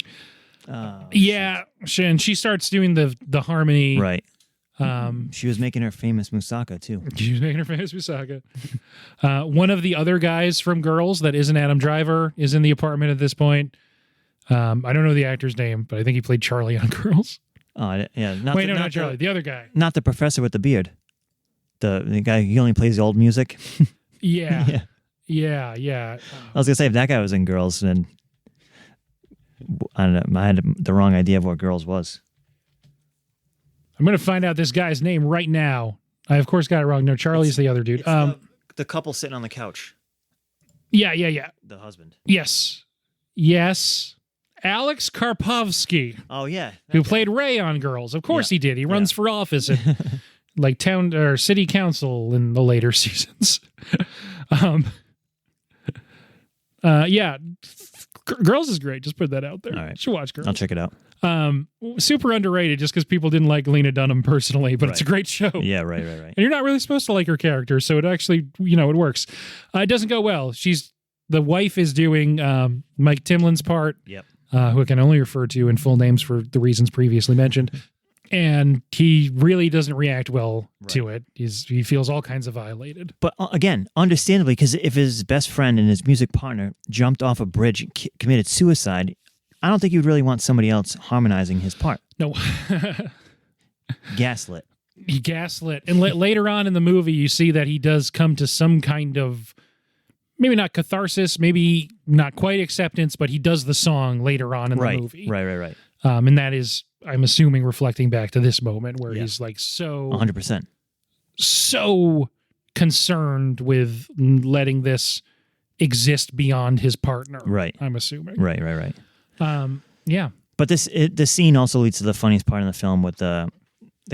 Yeah. And she starts doing the harmony. Right. She was making her famous moussaka, too. She was making her famous moussaka. One of the other guys from Girls that isn't Adam Driver is in the apartment at this point. I don't know the actor's name, but I think he played Charlie on Girls. Oh, yeah. Not Charlie. The other guy. Not the professor with the beard. The guy, he only plays the old music. Yeah. Yeah. Yeah. I was going to say, if that guy was in Girls, then I don't know. I had the wrong idea of what Girls was. I'm going to find out this guy's name right now. I, of course, got it wrong. No, Charlie's the other dude. The couple sitting on the couch. Yeah. The husband. Yes. Alex Karpovsky. Oh, yeah. Who played Ray on Girls. Of course he did. He runs for office at like town or city council in the later seasons. Girls is great. Just put that out there. All right. You should watch Girls. I'll check it out. Super underrated just because people didn't like Lena Dunham personally, but it's a great show. Yeah, right. And you're not really supposed to like her character, so it actually, it works. It doesn't go well. The wife is doing Mike Timlin's part. Yep. Who I can only refer to in full names for the reasons previously mentioned. And he really doesn't react well to it. He feels all kinds of violated. But again, understandably, because if his best friend and his music partner jumped off a bridge and committed suicide, I don't think you'd really want somebody else harmonizing his part. No. Gaslit. He gaslit. And later on in the movie, you see that he does come to some kind of, maybe not catharsis, maybe not quite acceptance, but he does the song later on in the movie. Right. And that is, I'm assuming, reflecting back to this moment where he's like 100%. So concerned with letting this exist beyond his partner. Right. I'm assuming. Right. Yeah. But this scene also leads to the funniest part in the film with the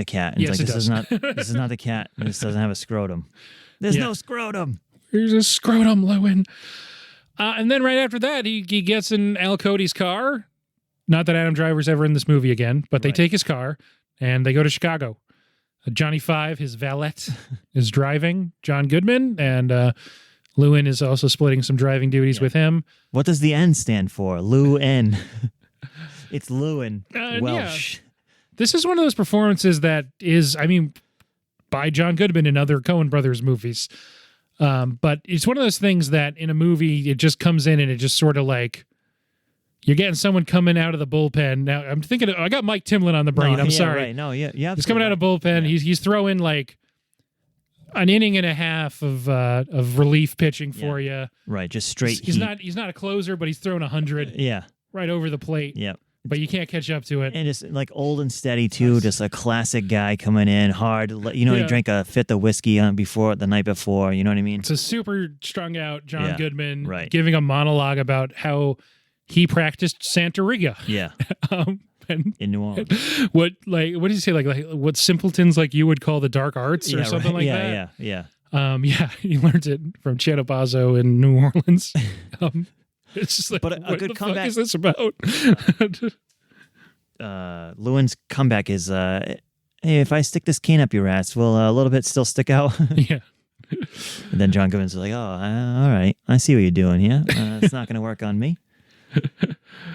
cat. And yes, it's like, does. This is not the cat. And this doesn't have a scrotum. There's no scrotum. Here's a scrotum, Llewyn. And then right after that, he gets in Al Cody's car. Not that Adam Driver's ever in this movie again, but they take his car and they go to Chicago. Johnny Five, his valet, is driving John Goodman, and Llewyn is also splitting some driving duties with him. What does the N stand for? Llewyn. It's Llewyn. Welsh. Yeah. This is one of those performances that is, by John Goodman in other Coen Brothers movies. But it's one of those things that in a movie, it just comes in and it just sort of like, you're getting someone coming out of the bullpen. Now, I'm thinking, I got Mike Timlin on the brain. I'm sorry. Right. No, yeah. He's coming out of bullpen. Yeah. He's throwing like an inning and a half of relief pitching for you. Right, just straight He's not a closer, but he's throwing 100 right over the plate. Yeah. but you can't catch up to it. And just like old and steady too, just a classic guy coming in hard. You know, he drank a fifth of whiskey the night before. You know what I mean? It's a super strung out John Goodman giving a monologue about how he practiced Santeria. Yeah. And in New Orleans. What did he say? Like what simpletons like you would call the dark arts or something like that? Yeah. He learned it from Chanopazo in New Orleans. It's just like, but a good comeback. Fuck is this about? Llewyn's comeback is, hey, if I stick this cane up your ass, will a little bit still stick out? Yeah. And then John Goodman's like, oh, all right. I see what you're doing here. It's not going to work on me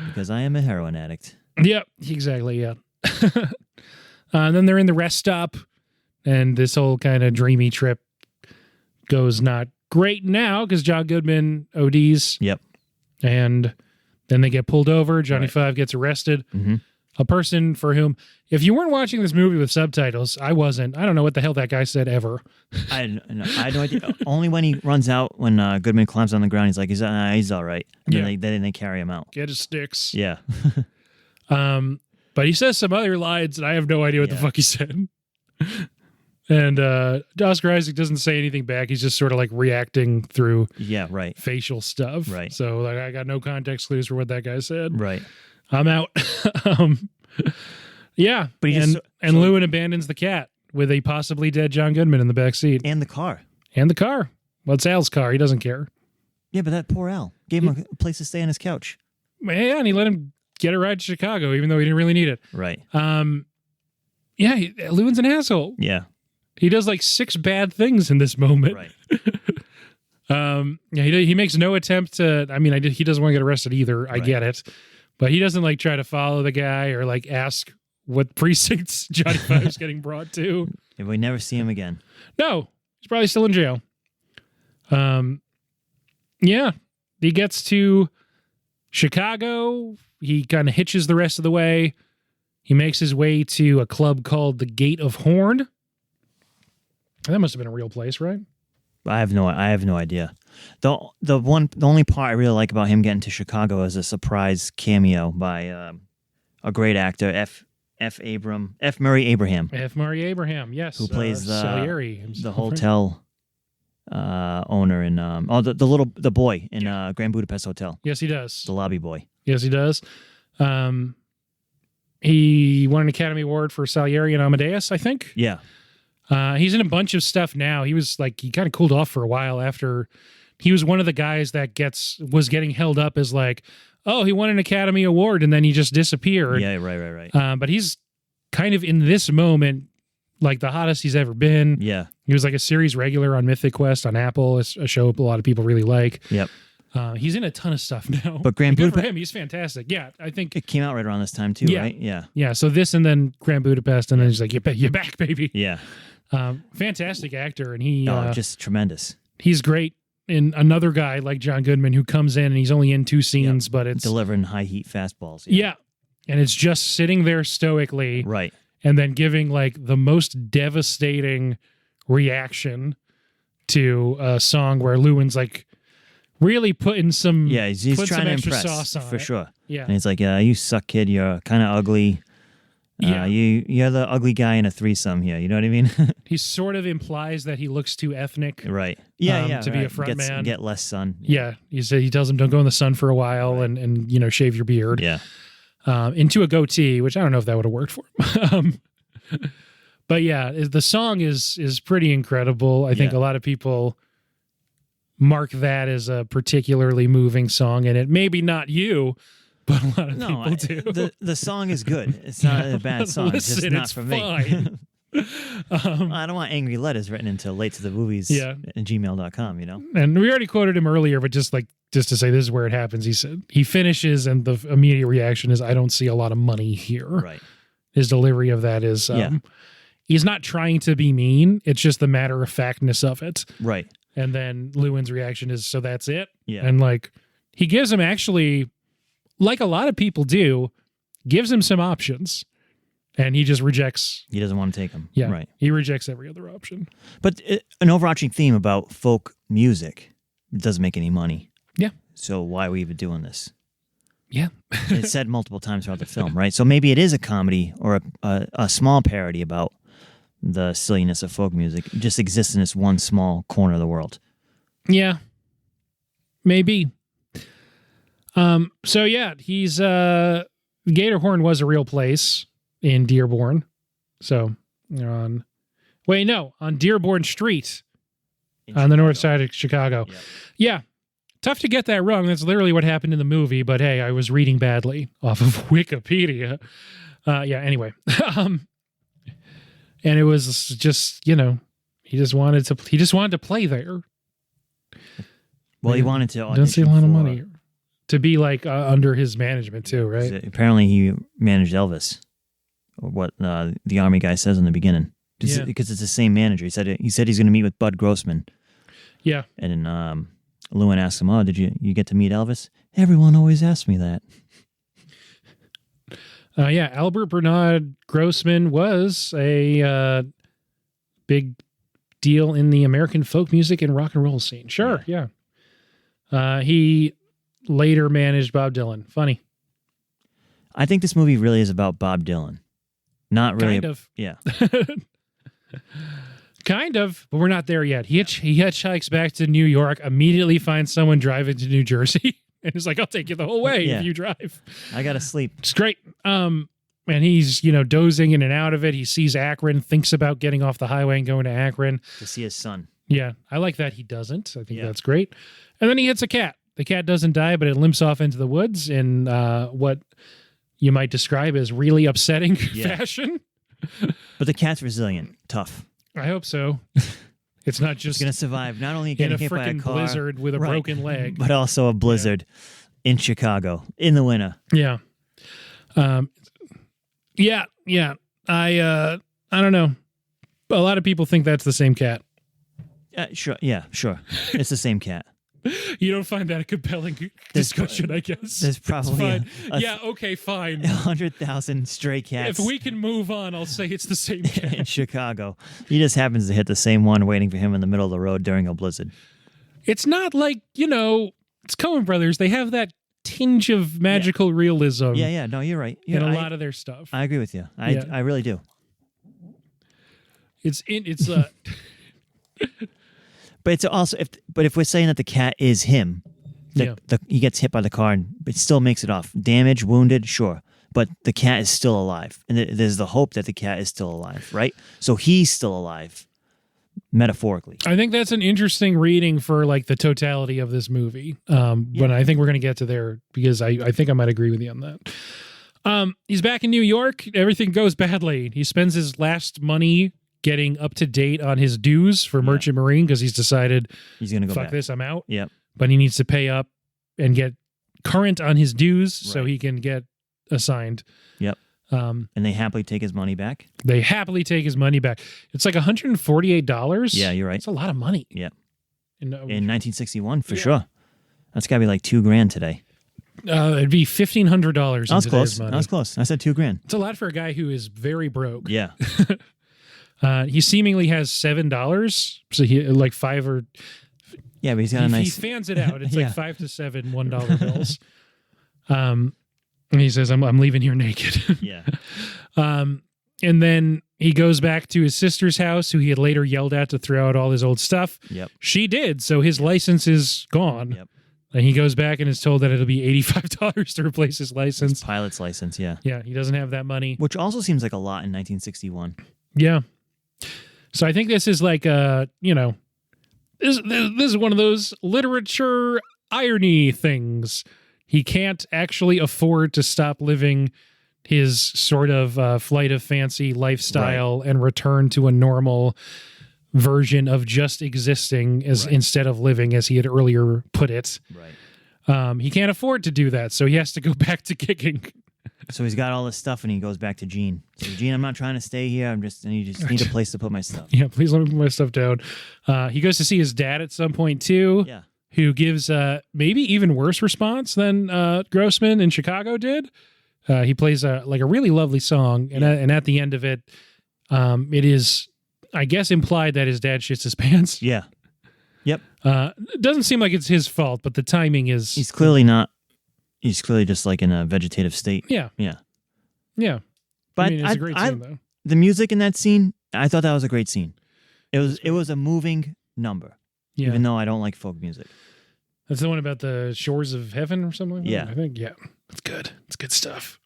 because I am a heroin addict. Yep, exactly, yeah. And then they're in the rest stop, and this whole kind of dreamy trip goes not great now because John Goodman ODs. Yep. And then they get pulled over. Johnny Five gets arrested. Mm-hmm. A person for whom, if you weren't watching this movie with subtitles, I wasn't. I don't know what the hell that guy said ever. I had no idea. Only when he runs out, when Goodman climbs on the ground, he's like, he's all right. And then they carry him out. Get his sticks. Yeah. But he says some other lines, and I have no idea what the fuck he said. And Oscar Isaac doesn't say anything back. He's just sort of like reacting through facial stuff. Right. So like I got no context clues for what that guy said. Right. I'm out. Yeah. But Llewyn abandons the cat with a possibly dead John Goodman in the back seat. And the car. Well, it's Al's car. He doesn't care. Yeah, but that poor Al gave him a place to stay on his couch. Yeah, and he let him get a ride to Chicago, even though he didn't really need it. Right. Yeah, Llewyn's an asshole. Yeah. He does like 6 bad things in this moment. Right. He makes no attempt to. I mean, he doesn't want to get arrested either. I get it, but he doesn't like try to follow the guy or like ask what precincts Johnny Five's getting brought to. If we never see him again. No, he's probably still in jail. Yeah, he gets to Chicago. He kind of hitches the rest of the way. He makes his way to a club called the Gate of Horn. That must have been a real place, right? I have no idea. The only part I really like about him getting to Chicago is a surprise cameo by a great actor, F. Murray Abraham. F. Murray Abraham, yes. Who plays Salieri himself, the hotel owner in the boy in Grand Budapest Hotel. Yes, he does. The lobby boy. Yes, he does. He won an Academy Award for Salieri and Amadeus, I think. Yeah. He's in a bunch of stuff now. He kind of cooled off for a while after. He was one of the guys that was getting held up as like, oh, he won an Academy Award and then he just disappeared. Yeah, right. But he's kind of in this moment like the hottest he's ever been. Yeah. He was like a series regular on Mythic Quest on Apple, a show a lot of people really like. Yep. He's in a ton of stuff now. But Grand Budapest, for him, he's fantastic. Yeah, I think it came out right around this time too, right? Yeah. Yeah. So this and then Grand Budapest, and then he's like, "You're back, baby." Yeah. Fantastic actor, and he just tremendous. He's great in another guy like John Goodman who comes in and he's only in 2 scenes, but it's delivering high heat fastballs. Yeah, and it's just sitting there stoically, right, and then giving like the most devastating reaction to a song where Llewyn's like really putting some he's trying to impress sauce on for sure. Yeah, and he's like, you suck, kid. You're kind of ugly. You're the ugly guy in a threesome here. You know what I mean? He sort of implies that he looks too ethnic, right? To be a front man, get less sun. Yeah, he tells him don't go in the sun for a while and shave your beard. Yeah, into a goatee, which I don't know if that would have worked for him. But yeah, the song is pretty incredible. I think a lot of people mark that as a particularly moving song, and it maybe not you, but a lot of people do. The song is good. It's not a bad song. Listen, it's just not for fine. me. I don't want angry letters written into late to the movies at gmail.com, And we already quoted him earlier, but just to say this is where it happens. He said he finishes and the immediate reaction is, I don't see a lot of money here. Right. His delivery of that is he's not trying to be mean. It's just the matter of factness of it. Right. And then Llewyn's reaction is, so that's it? Yeah. And he gives him actually, like a lot of people do, gives him some options. And he just rejects. He doesn't want to take them. Yeah. Right. He rejects every other option. But an overarching theme about folk music doesn't make any money. Yeah. So why are we even doing this? Yeah. It's said multiple times throughout the film, right? So maybe it is a comedy or a small parody about the silliness of folk music. It just exists in this one small corner of the world. Yeah. Maybe. So yeah, he's Gatorhorn was a real place in Dearborn. So on Dearborn Street on the north side of Chicago. Yep. Yeah. Tough to get that wrong. That's literally what happened in the movie, but hey, I was reading badly off of Wikipedia. Anyway. And it was just, he just wanted to play there. Well, he wanted to audition. Don't see a lot of money to be like under his management too, right? Apparently, he managed Elvis, or what the Army guy says in the beginning, because it's the same manager. He said he's going to meet with Bud Grossman. Yeah, and then Llewyn asked him, "Oh, did you get to meet Elvis?" Everyone always asks me that. Albert Bernard Grossman was a big deal in the American folk music and rock and roll scene. Sure, yeah. He later managed Bob Dylan. Funny. I think this movie really is about Bob Dylan. Not really. Kind of. Yeah. Kind of, but we're not there yet. He hitchhikes back to New York, immediately finds someone driving to New Jersey, and he's like, I'll take you the whole way if you drive. I gotta sleep. It's great. And he's, dozing in and out of it. He sees Akron, thinks about getting off the highway and going to Akron. To see his son. Yeah, I like that he doesn't. I think that's great. And then he hits a cat. The cat doesn't die, but it limps off into the woods in what you might describe as really upsetting fashion. But the cat's resilient, tough. I hope so. It's not just going to survive not only getting hit by a car, blizzard with a broken leg, but also a blizzard in Chicago in the winter. Yeah. I don't know. A lot of people think that's the same cat. Sure. Yeah, sure. It's the same cat. You don't find that a compelling discussion, I guess. There's probably fine. 100,000 stray cats. If we can move on, I'll say it's the same cat. In Chicago. He just happens to hit the same one waiting for him in the middle of the road during a blizzard. It's not like, it's Coen Brothers. They have that tinge of magical realism. Yeah. No, you're right. In a lot of their stuff. I agree with you. I really do. It's But it's also if we're saying that the cat is him, he gets hit by the car and it still makes it off. Damaged, wounded, sure. But the cat is still alive. And there's the hope that the cat is still alive, right? So he's still alive, metaphorically. I think that's an interesting reading for like the totality of this movie. But I think we're going to get to there because I think I might agree with you on that. He's back in New York. Everything goes badly. He spends his last money getting up to date on his dues for Merchant Marine because he's decided he's going to go fuck back. This, I'm out. Yep. But he needs to pay up and get current on his dues so he can get assigned. Yep. And they happily take his money back. It's like $148. Yeah, you're right. It's a lot of money. Yeah. In 1961, for sure. That's got to be like $2,000 today. It'd be $1,500. I was close. I was close. I said $2,000. It's a lot for a guy who is very broke. Yeah. He seemingly has $7, so he like $5 or but he's got a nice. He fans it out. It's like $5 to $7 $1 bills. And he says, "I'm leaving here naked." Yeah. And then he goes back to his sister's house, who he had later yelled at to throw out all his old stuff. Yep. She did, so his license is gone. Yep. And he goes back and is told that it'll be $85 to replace his license. His pilot's license, yeah. Yeah, he doesn't have that money. Which also seems like a lot in 1961. Yeah. So I think this is like this is one of those literature irony things. He can't actually afford to stop living his sort of flight of fancy lifestyle and return to a normal version of just existing instead of living, as he had earlier put it. Right. He can't afford to do that, so he has to go back to kicking. So he's got all this stuff, and he goes back to Gene. So, Gene, I'm not trying to stay here. I just need a place to put my stuff. Yeah, please let me put my stuff down. He goes to see his dad at some point, too, who gives maybe even worse response than Grossman in Chicago did. He plays a really lovely song, and at the end of it, it is, I guess, implied that his dad shits his pants. Yeah. Yep. It doesn't seem like it's his fault, but the timing is... He's clearly not he's clearly just like in a vegetative state. Yeah. Yeah. Yeah. But I mean, it's a great scene, though. The music in that scene, I thought that was a great scene. It was a moving number, even though I don't like folk music. That's the one about the shores of heaven or something like that? Yeah. I think, yeah. It's good. It's good stuff.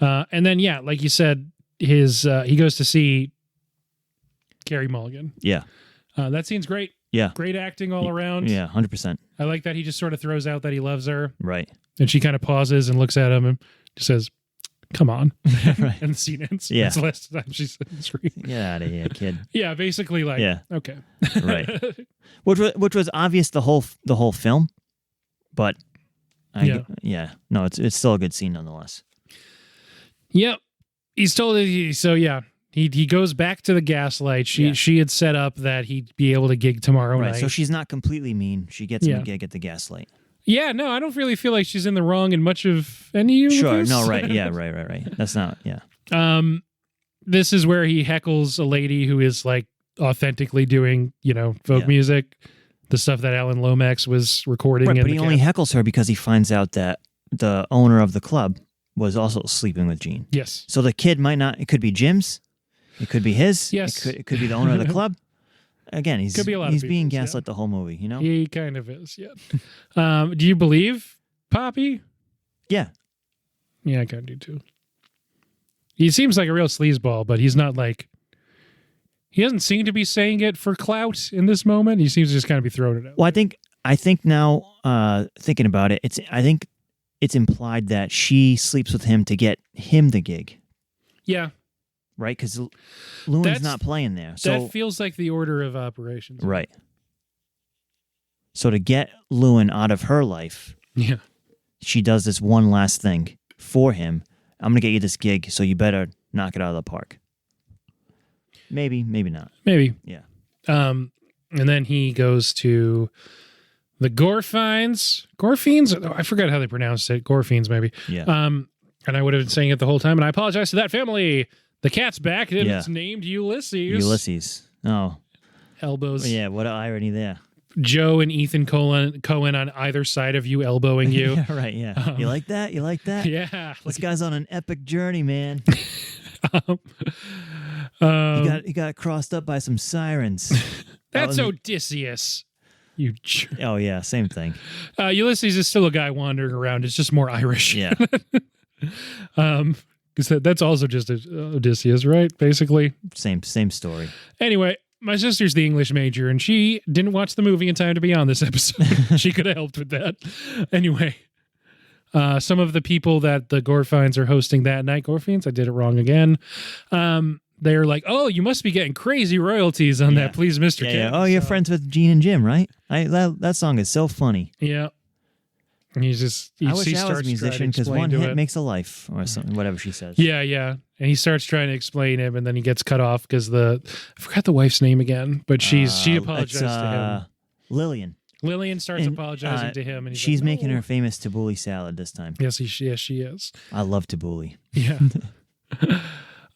And then, yeah, like you said, he goes to see Carey Mulligan. Yeah. That scene's great. Yeah. Great acting all around. Yeah, 100%. I like that he just sort of throws out that he loves her. Right. And she kind of pauses and looks at him and just says, come on. Right. And the scene ends. Yeah. That's the last time she said the screen. Get out of here, kid. Yeah, basically like, Yeah. okay. Right. Which was obvious the whole film, but no, it's still a good scene nonetheless. Yep. He's told it. So yeah, he goes back to the Gaslight. She had set up that he'd be able to gig tomorrow night. So she's not completely mean. She gets him a gig at the Gaslight. Yeah, no, I don't really feel like she's in the wrong in much of any of Sure, this. no, right, yeah, right. That's not, yeah. This is where he heckles a lady who is like authentically doing, folk music, the stuff that Alan Lomax was recording. Right, but he only heckles her because he finds out that the owner of the club was also sleeping with Jean. Yes. So the kid might not, it could be Jim's, it could be his, yes. It could be the owner of the club. Again, he's being gaslit the whole movie, He kind of is, yeah. Do you believe Poppy? Yeah. Yeah, I kind of do too. He seems like a real sleazeball, but he's not like... He doesn't seem to be saying it for clout in this moment. He seems to just kind of be throwing it out. Well, I think now, thinking about it, I think it's implied that she sleeps with him to get him the gig. Yeah. Right? Because Llewyn's not playing there. So that feels like the order of operations. Right. So to get Llewyn out of her life, she does this one last thing for him. I'm going to get you this gig, so you better knock it out of the park. Maybe, maybe not. Maybe. Yeah. And then he goes to the Gorfines. Gorfines? Oh, I forgot how they pronounced it. Gorfines, maybe. Yeah. And I would have been saying it the whole time, and I apologize to that family. The cat's back, and it's named Ulysses. Ulysses. Oh. Elbows. Yeah, what an irony there. Joe and Ethan Coen on either side of you elbowing you. Yeah, right, yeah. You like that? You like that? Yeah. This guy's on an epic journey, man. He got crossed up by some sirens. That's Odysseus. You jerk. Oh, yeah, same thing. Ulysses is still a guy wandering around. It's just more Irish. Yeah. Because that's also just Odysseus, right? Basically. Same story. Anyway, my sister's the English major, and she didn't watch the movie in time to be on this episode. She could have helped with that. Anyway, some of the people that the Gorfines are hosting that night, Gorfines, I did it wrong again. They're like, oh, you must be getting crazy royalties on that, Please, Mr. Kid. Yeah. Oh, you're friends with Gene and Jim, right? That song is so funny. Yeah. And I wish I was a musician because one hit makes a life or something, whatever she says. Yeah. And he starts trying to explain him, and then he gets cut off because I forgot the wife's name again, but she apologized to him. Lillian starts apologizing to him, and she's like, making her famous tabbouleh salad this time. Yes, she is. I love tabbouleh. Yeah.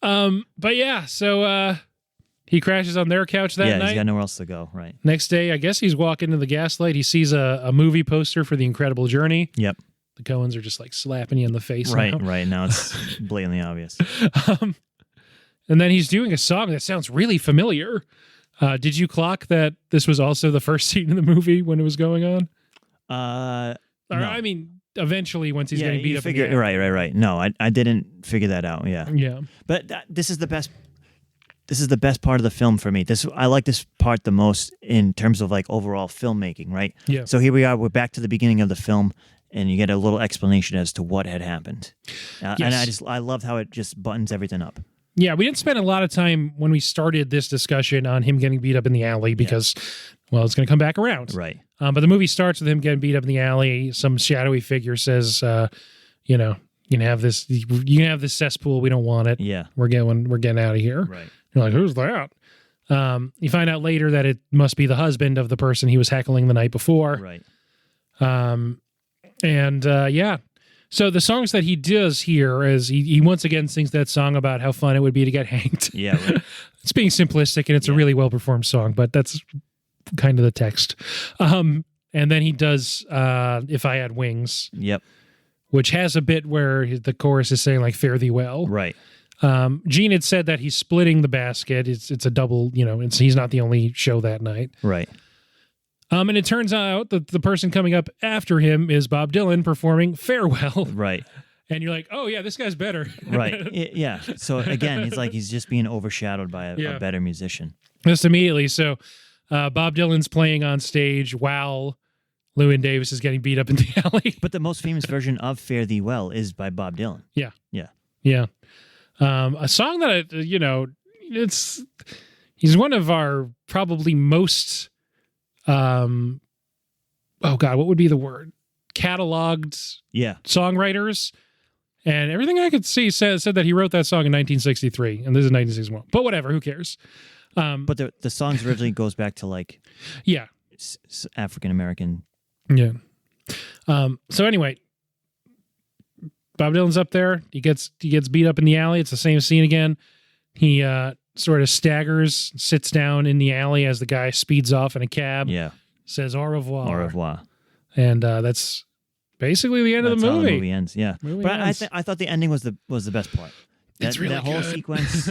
But yeah, so he crashes on their couch that night. Yeah, he's got nowhere else to go, right. Next day, I guess he's walking to the Gaslight. He sees a movie poster for The Incredible Journey. Yep. The Coens are just like slapping you in the face. Right. Now it's blatantly obvious. And then he's doing a song that sounds really familiar. Did you clock that this was also the first scene in the movie when it was going on? No. I mean, eventually once he's getting beat up. Right. No, I didn't figure that out. Yeah. Yeah. But this is the best. This is the best part of the film for me. I like this part the most in terms of like overall filmmaking, right? Yeah. So here we are. We're back to the beginning of the film, and you get a little explanation as to what had happened. Yes. And I loved how it just buttons everything up. Yeah, we didn't spend a lot of time when we started this discussion on him getting beat up in the alley because, well, it's going to come back around. Right. But the movie starts with him getting beat up in the alley. Some shadowy figure says, you can have this cesspool. We don't want it. Yeah. We're getting out of here. Right. You're like, who's that? You find out later that it must be the husband of the person he was heckling the night before. Right. So the songs that he does here is he once again sings that song about how fun it would be to get hanged. Yeah. Right. It's being simplistic and it's a really well performed song, but that's kind of the text. And then he does If I Had Wings. Yep. which has a bit where the chorus is saying like "Fare thee well." Right. Gene had said that he's splitting the basket. It's a double. He's not the only show that night. Right. And it turns out that the person coming up after him is Bob Dylan performing "Farewell." Right. And you're like, oh yeah, this guy's better. Right. Yeah. So again, he's just being overshadowed by a better musician. Just immediately. So Bob Dylan's playing on stage while Llewyn Davis is getting beat up in the alley. But the most famous version of "Fare Thee Well" is by Bob Dylan. Yeah. Yeah. Yeah. A song that he's one of our probably most what would be the word? Cataloged songwriters. And everything I could see said that he wrote that song in 1963, and this is 1961. But whatever, who cares? But the songs originally goes back to like African American. Yeah. So anyway, Bob Dylan's up there. He gets beat up in the alley. It's the same scene again. He sort of staggers, sits down in the alley as the guy speeds off in a cab. Yeah. Says au revoir. Au revoir. And that's basically the end of the movie. How the movie ends. Yeah. But ends. I thought the ending was the best part. It's really that whole good. sequence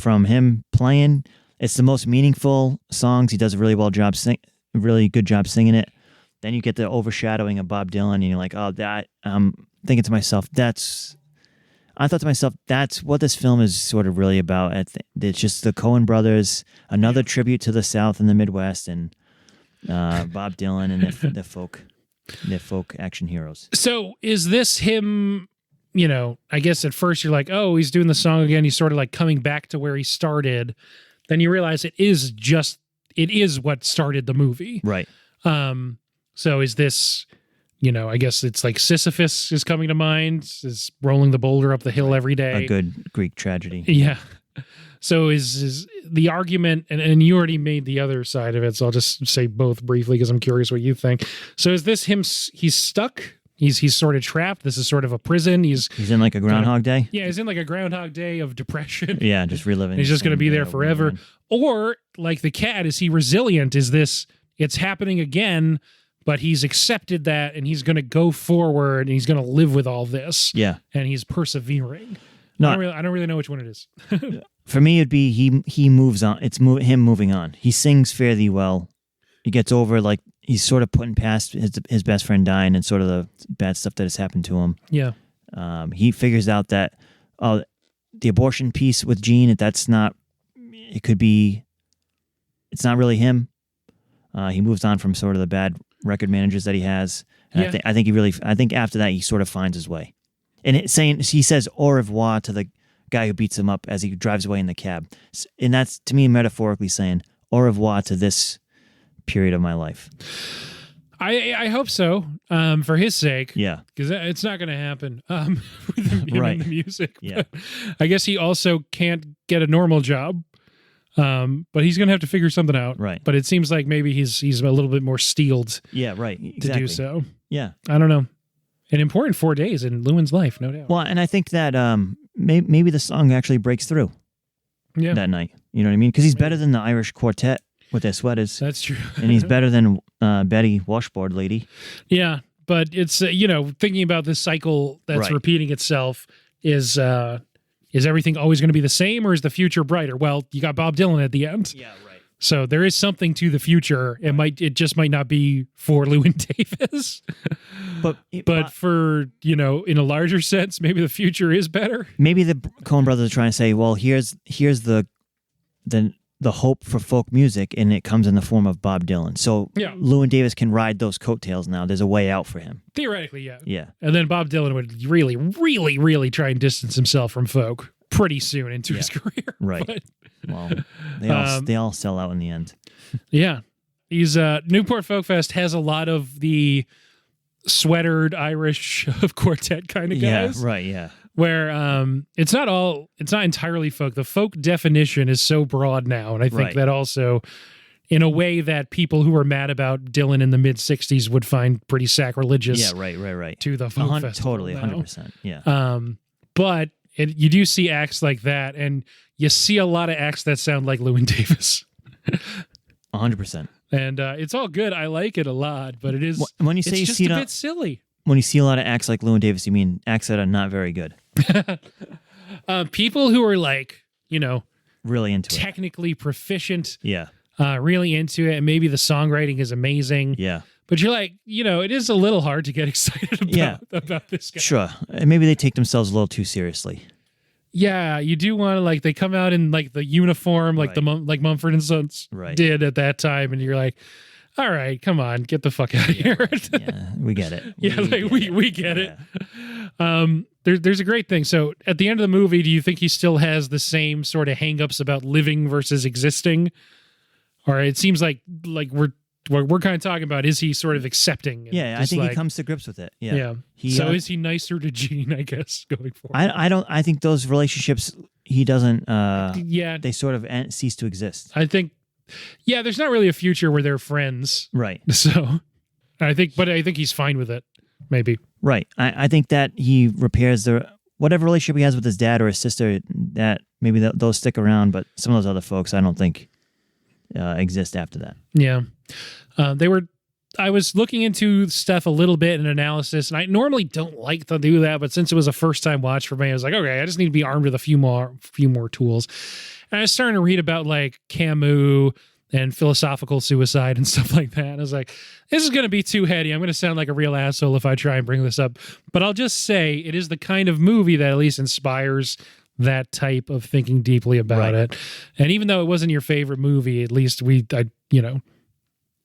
from him playing. It's the most meaningful songs. He does a really really good job singing it. Then you get the overshadowing of Bob Dylan, and you're like, oh, that. Thinking to myself, that's what this film is sort of really about. It's just the Coen Brothers, another tribute to the South and the Midwest, and Bob Dylan and the folk action heroes. So is this him? I guess at first you're like, oh, he's doing the song again. He's sort of like coming back to where he started. Then you realize it is what started the movie. Right. So is this, I guess it's like Sisyphus is coming to mind, is rolling the boulder up the hill every day. A good Greek tragedy. Yeah. So is the argument, and you already made the other side of it, so I'll just say both briefly because I'm curious what you think. So is this him? He's stuck. He's sort of trapped. This is sort of a prison. He's in like a Groundhog Day. Yeah, he's in like a Groundhog Day of depression. Yeah, just reliving. He's just going to be there forever. Or like the cat, is he resilient? Is this? It's happening again, but he's accepted that, and he's going to go forward, and he's going to live with all this. Yeah, and he's persevering. No, I don't really know which one it is. For me, it'd be he moves on. It's him moving on. He sings "Fare Thee Well." He gets over like he's sort of putting past his best friend dying and sort of the bad stuff that has happened to him. Yeah. He figures out that the abortion piece with Gene, it's not really him. He moves on from sort of the bad record managers that he has. And I think after that he sort of finds his way. And he says au revoir to the guy who beats him up as he drives away in the cab. And that's, to me, metaphorically saying au revoir to this period of my life. I hope so, for his sake. Yeah. Because it's not going to happen with him right. and the music. Yeah. But I guess he also can't get a normal job, but he's going to have to figure something out. Right. But it seems like maybe he's a little bit more steeled exactly. to do so. Yeah. I don't know. An important 4 days in Llewyn's life, no doubt. Well, and I think that maybe the song actually breaks through that night. You know what I mean? Because he's better than the Irish quartet with their sweaters. That's true. And he's better than Betty Washboard Lady. Yeah, but it's, thinking about this cycle that's repeating itself, is everything always going to be the same, or is the future brighter? Well, you got Bob Dylan at the end. Yeah, right. So there is something to the future. It just might not be for Llewyn Davis. But for, in a larger sense, maybe the future is better. Maybe the Coen Brothers are trying to say, well, here's the hope for folk music, and it comes in the form of Bob Dylan. So Llewyn Davis can ride those coattails now. There's a way out for him. Theoretically, yeah. Yeah. And then Bob Dylan would really, really, really try and distance himself from folk pretty soon into his career. Right. But, well, they all sell out in the end. Yeah. He's Newport Folk Fest has a lot of the sweatered Irish quartet kind of guys. Yeah, right, yeah. Where it's not entirely folk. The folk definition is so broad now, and I think that also, in a way that people who are mad about Dylan in the mid '60s would find pretty sacrilegious. Yeah, right. To the folk festival. Totally, 100%. Yeah. But you do see acts like that, and you see a lot of acts that sound like Llewyn Davis. 100%. And it's all good. I like it a lot, but it is. When you say it's you just see a it bit silly. when you see a lot of acts like Llewyn Davis, you mean acts that are not very good. People who are like, you know, really into technically proficient. Yeah. Really into it. And maybe the songwriting is amazing. Yeah. But you're like, you know, it is a little hard to get excited about this guy. Sure. And maybe they take themselves a little too seriously. Yeah, you do want to, like, they come out in like the uniform, like like Mumford and Sons did at that time, and you're like, all right, come on, get the fuck out of here. Yeah, we get it. We get it. There's a great thing. So at the end of the movie, do you think he still has the same sort of hangups about living versus existing? Or it seems like we're kind of talking about, is he sort of accepting? Yeah, I think he comes to grips with it. Yeah. So is he nicer to Gene, I guess, going forward? I think those relationships, he doesn't, they sort of cease to exist. I think, there's not really a future where they're friends. Right. So I think he's fine with it, maybe. Right. I think that he repairs whatever relationship he has with his dad or his sister, that maybe those stick around, but some of those other folks, I don't think exist after that. Yeah. I was looking into stuff a little bit in analysis, and I normally don't like to do that, but since it was a first time watch for me, I was like, okay, I just need to be armed with a few more tools. And I was starting to read about like Camus and philosophical suicide and stuff like that. And I was like, this is going to be too heady. I'm going to sound like a real asshole if I try and bring this up. But I'll just say it is the kind of movie that at least inspires that type of thinking deeply about it. And even though it wasn't your favorite movie, at least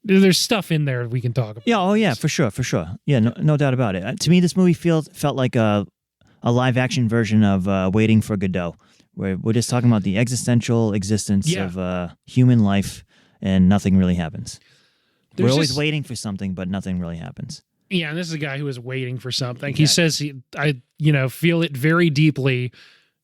there's stuff in there we can talk about. Yeah, for sure. Yeah, no doubt about it. To me, this movie felt like a live action version of Waiting for Godot, where we're just talking about the existential existence of human life, and nothing really happens. We're always waiting for something, but nothing really happens. Yeah, and this is a guy who is waiting for something. Exactly. He says, I feel it very deeply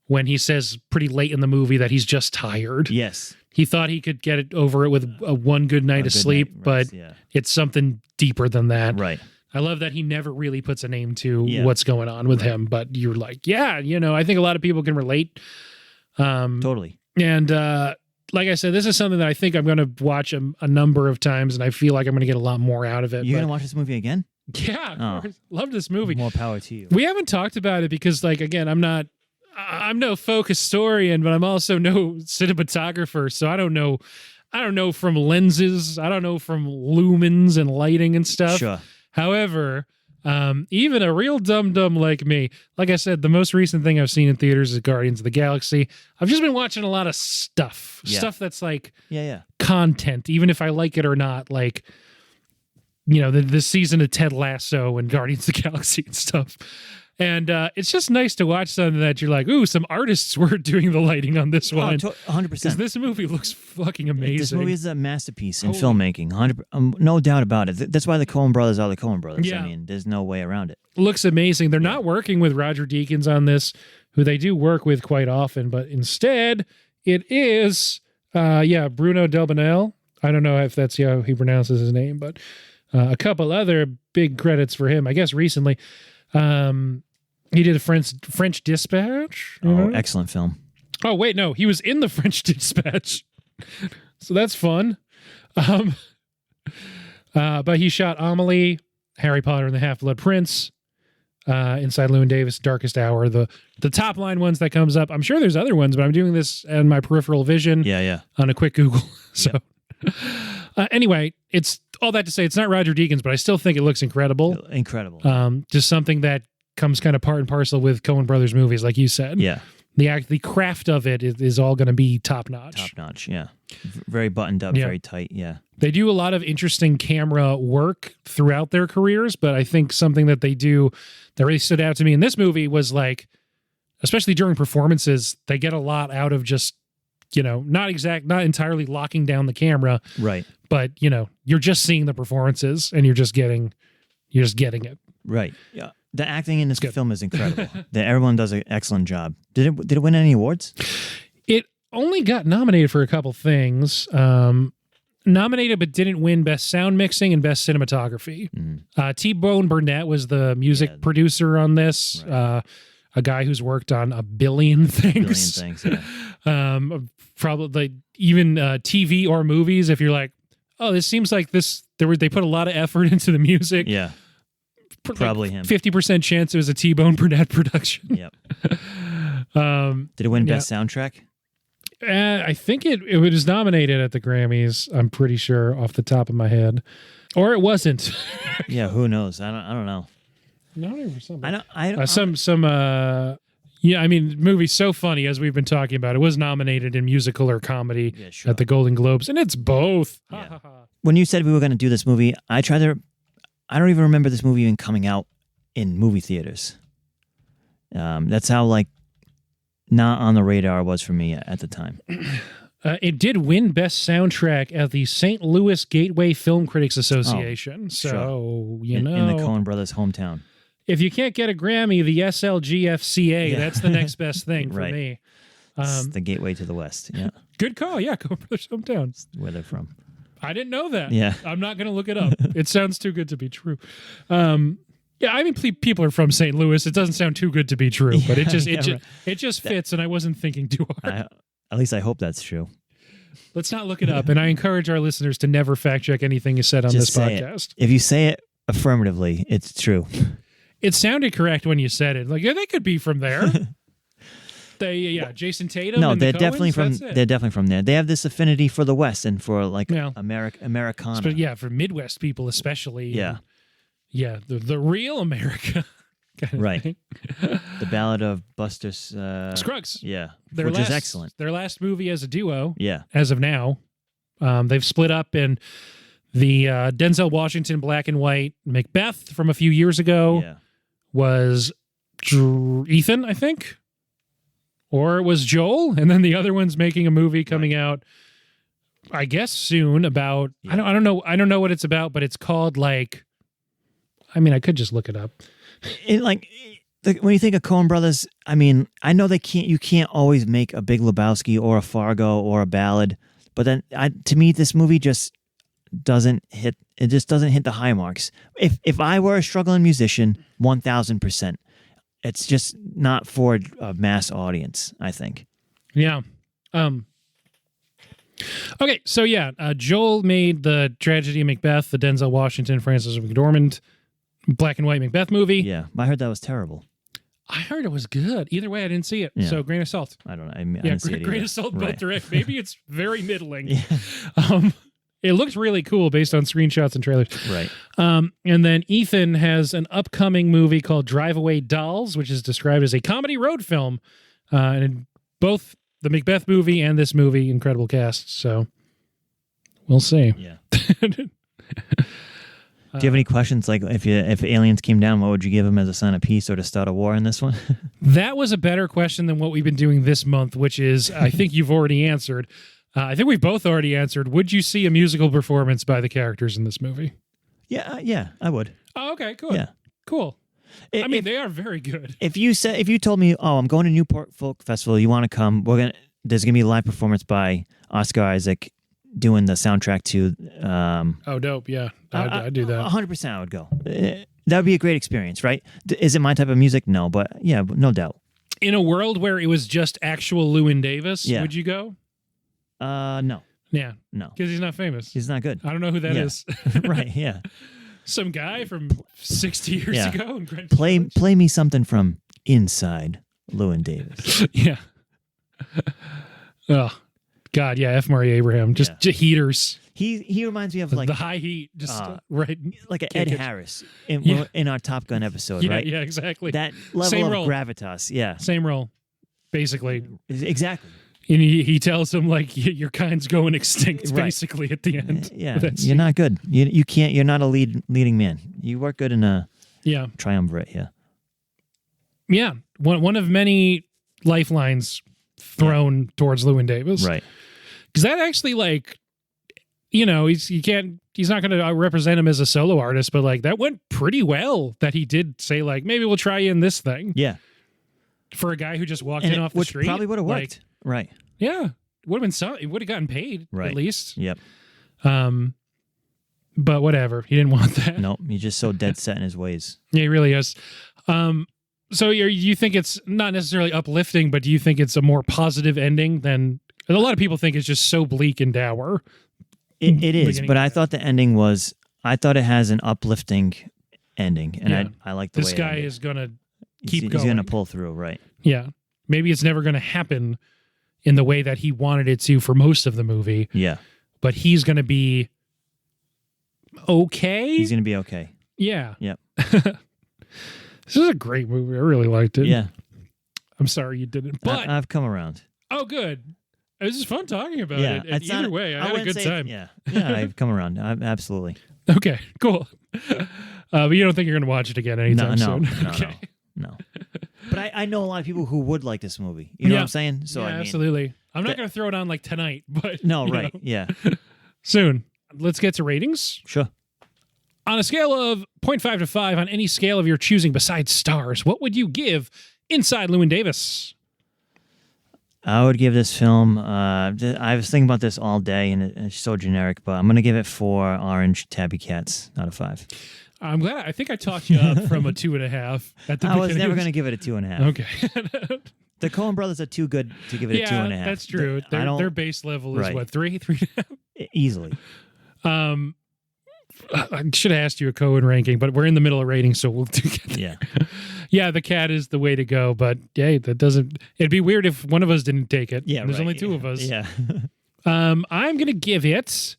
when he says pretty late in the movie that he's just tired. Yes. He thought he could get it over it with one good night of sleep, but it's something deeper than that. Right. I love that he never really puts a name to what's going on with him, but you're like, I think a lot of people can relate. Totally. And like I said, this is something that I think I'm going to watch a number of times, and I feel like I'm going to get a lot more out of it. You're going to watch this movie again? Yeah, of course. Love this movie. More power to you. We haven't talked about it because, like, again, I'm no folk historian, but I'm also no cinematographer, so I don't know from lenses, I don't know from lumens and lighting and stuff. Sure. However, even a real dum-dum like me, like I said, the most recent thing I've seen in theaters is Guardians of the Galaxy. I've just been watching a lot of stuff that's like content, even if I like it or not, like, the season of Ted Lasso and Guardians of the Galaxy and stuff. And it's just nice to watch something that you're like, ooh, some artists were doing the lighting on this one. 100%. Because this movie looks fucking amazing. This movie is a masterpiece in filmmaking. 100%, no doubt about it. That's why the Coen Brothers are the Coen Brothers. Yeah. I mean, there's no way around it. Looks amazing. They're not working with Roger Deakins on this, who they do work with quite often, but instead it is, Bruno Delbonnel. I don't know if that's how he pronounces his name, but a couple other big credits for him, I guess, recently. He did a French Dispatch. Excellent film. Oh, wait, no. He was in the French Dispatch. So that's fun. But he shot Amelie, Harry Potter and the Half-Blood Prince, Inside Llewyn Davis, Darkest Hour, the top line ones that comes up. I'm sure there's other ones, but I'm doing this in my peripheral vision on a quick Google. So anyway, it's all that to say it's not Roger Deakins, but I still think it looks incredible. Just something that comes kind of part and parcel with Coen Brothers movies, like you said. Yeah. The craft of it is all going to be top notch. Top notch, yeah. Very buttoned up, very tight, yeah. They do a lot of interesting camera work throughout their careers, but I think something that they do that really stood out to me in this movie was, like, especially during performances, they get a lot out of just, not entirely locking down the camera. Right. But, you're just seeing the performances and you're just getting it. Right. Yeah. The acting in this film is incredible. Everyone does an excellent job. Did it win any awards? It only got nominated for a couple things. Nominated but didn't win Best Sound Mixing and Best Cinematography. T-Bone Burnett was the music producer on this. Right. A guy who's worked on a billion things. Probably even TV or movies. If you're like, oh, this seems like this, they put a lot of effort into the music. Yeah. Probably him. 50% chance it was a T-Bone Burnett production. Yep. Did it win Best Soundtrack? I think it was nominated at the Grammys. I'm pretty sure off the top of my head, or it wasn't. Yeah, who knows? I don't know. Not for something. Yeah, I mean, movie's so funny, as we've been talking about. It was nominated in musical or comedy at the Golden Globes, and it's both. Yeah. When you said we were going to do this movie, I don't even remember this movie even coming out in movie theaters. That's how not on the radar it was for me at the time. It did win Best Soundtrack at the St. Louis Gateway Film Critics Association. In the Coen Brothers' hometown. If you can't get a Grammy, the SLGFCA, that's the next best thing for me. It's the gateway to the West. Yeah. Good call. Yeah, Coen Brothers' hometown. That's where they're from. I didn't know that. Yeah. I'm not going to look it up. It sounds too good to be true. Yeah, I mean, people are from St. Louis. It doesn't sound too good to be true, but it just fits, and I wasn't thinking too hard. At least I hope that's true. Let's not look it up, and I encourage our listeners to never fact check anything you said on this podcast. If you say it affirmatively, it's true. It sounded correct when you said it. Like, yeah, they could be from there. Jason Tatum. No, and they're the definitely Coens, from. They're definitely from there. They have this affinity for the West and for Americana. But yeah, for Midwest people especially. Yeah. The real America. Right. The Ballad of Buster Scruggs. Yeah. Which is excellent. Their last movie as a duo. Yeah. As of now. They've split up in the Denzel Washington black and white Macbeth from a few years ago was Ethan, I think. Or it was Joel. And then the other one's making a movie coming out, I guess, soon about I don't know what it's about, but it's called I mean, I could just look it up. When you think of Coen Brothers, I mean, I know you can't always make a Big Lebowski or a Fargo or a Ballad, but then to me, this movie just doesn't hit the high marks. If I were a struggling musician, 1000%, it's just not for a mass audience, I think. Yeah. Okay, so Joel made the tragedy of Macbeth, the Denzel Washington, Francis McDormand black and white Macbeth movie. Yeah, I heard that was terrible. I heard it was good. Either way, I didn't see it. Yeah. So grain of salt. I don't know. I didn't see it grain of salt, both direct. Maybe it's very middling. Yeah. It looks really cool based on screenshots and trailers. Right. And then Ethan has an upcoming movie called Drive Away Dolls, which is described as a comedy road film. And both the Macbeth movie and this movie, incredible cast. So we'll see. Yeah. Do you have any questions? Like, if aliens came down, what would you give them as a sign of peace or to start a war in this one? That was a better question than what we've been doing this month, which is, I think you've already answered. I think we've both already answered. Would you see a musical performance by the characters in this movie? Yeah, I would. Oh, okay, cool. Yeah. Cool. They are very good. If you told me, oh, I'm going to Newport Folk Festival, you want to come? There's gonna be a live performance by Oscar Isaac doing the soundtrack to. Dope! Yeah, I'd do that. 100%, I would go. That would be a great experience, right? Is it my type of music? No, but yeah, no doubt. In a world where it was just actual Llewyn Davis, would you go? No. Yeah, no, because he's not famous. He's not good. I don't know who that is. Right? Yeah. Some guy from 60 years ago in Greenwich Village. Play me something from Inside Llewyn Davis. Yeah. Oh, God, yeah, F. Murray Abraham, just heaters. He reminds me of the high heat, right, like an Ed Harris in our Top Gun episode, right? Yeah, exactly. That level of gravitas, yeah, same role, basically. Exactly. And he tells him your kind's going extinct, basically at the end. Yeah, you're not good. You can't. You're not a leading man. You work good in a triumvirate. Yeah. Yeah, one of many lifelines thrown towards Llewyn Davis, right? Because that actually, he's not going to represent him as a solo artist, but that went pretty well. That he did say maybe we'll try you in this thing. Yeah, for a guy who just walked in off the street, probably would have worked. Right. Yeah, would have been some. He would have gotten paid at least. Yep. But whatever, he didn't want that. Nope, he's just so dead set in his ways. Yeah, he really is. So you think it's not necessarily uplifting, but do you think it's a more positive ending than a lot of people think it's just so bleak and dour? It is, but I thought the ending was. I thought it has an uplifting ending, and I like the this way guy is gonna keep going. He's gonna pull through, right? Yeah, maybe it's never gonna happen in the way that he wanted it to for most of the movie. Yeah, but he's gonna be okay. He's gonna be okay. Yeah. Yep. This is a great movie. I really liked it. Yeah. I'm sorry you didn't, but I've come around. Oh, good. It was just fun talking about Yeah, it. And either way, I had a good time. Yeah, I've come around. Absolutely. Okay, cool. But you don't think you're going to watch it again anytime soon? Okay. No. But I know a lot of people who would like this movie. You know what I'm saying? So I mean, absolutely. I'm not going to throw it on like tonight, but no, right? Yeah. Soon. Let's get to ratings. Sure. On a scale of 0.5 to 5, on any scale of your choosing besides stars, what would you give Inside Llewyn Davis? I would give this film, I was thinking about this all day, and it's so generic, but I'm going to give it 4 orange tabby cats out of 5. I'm glad. I think I talked you up from a 2.5 at the beginning. I was never going to give it a 2.5. Okay. The Coen Brothers are too good to give it a 2.5. Yeah, that's true. Their base level is what, 3? 3.5? Easily. I should have asked you a Coen ranking, but we're in the middle of rating, so we'll do it. Yeah. Yeah, the cat is the way to go, but yeah, that doesn't. It'd be weird if one of us didn't take it. Yeah, there's right. only 2 of us. Yeah. I'm gonna give it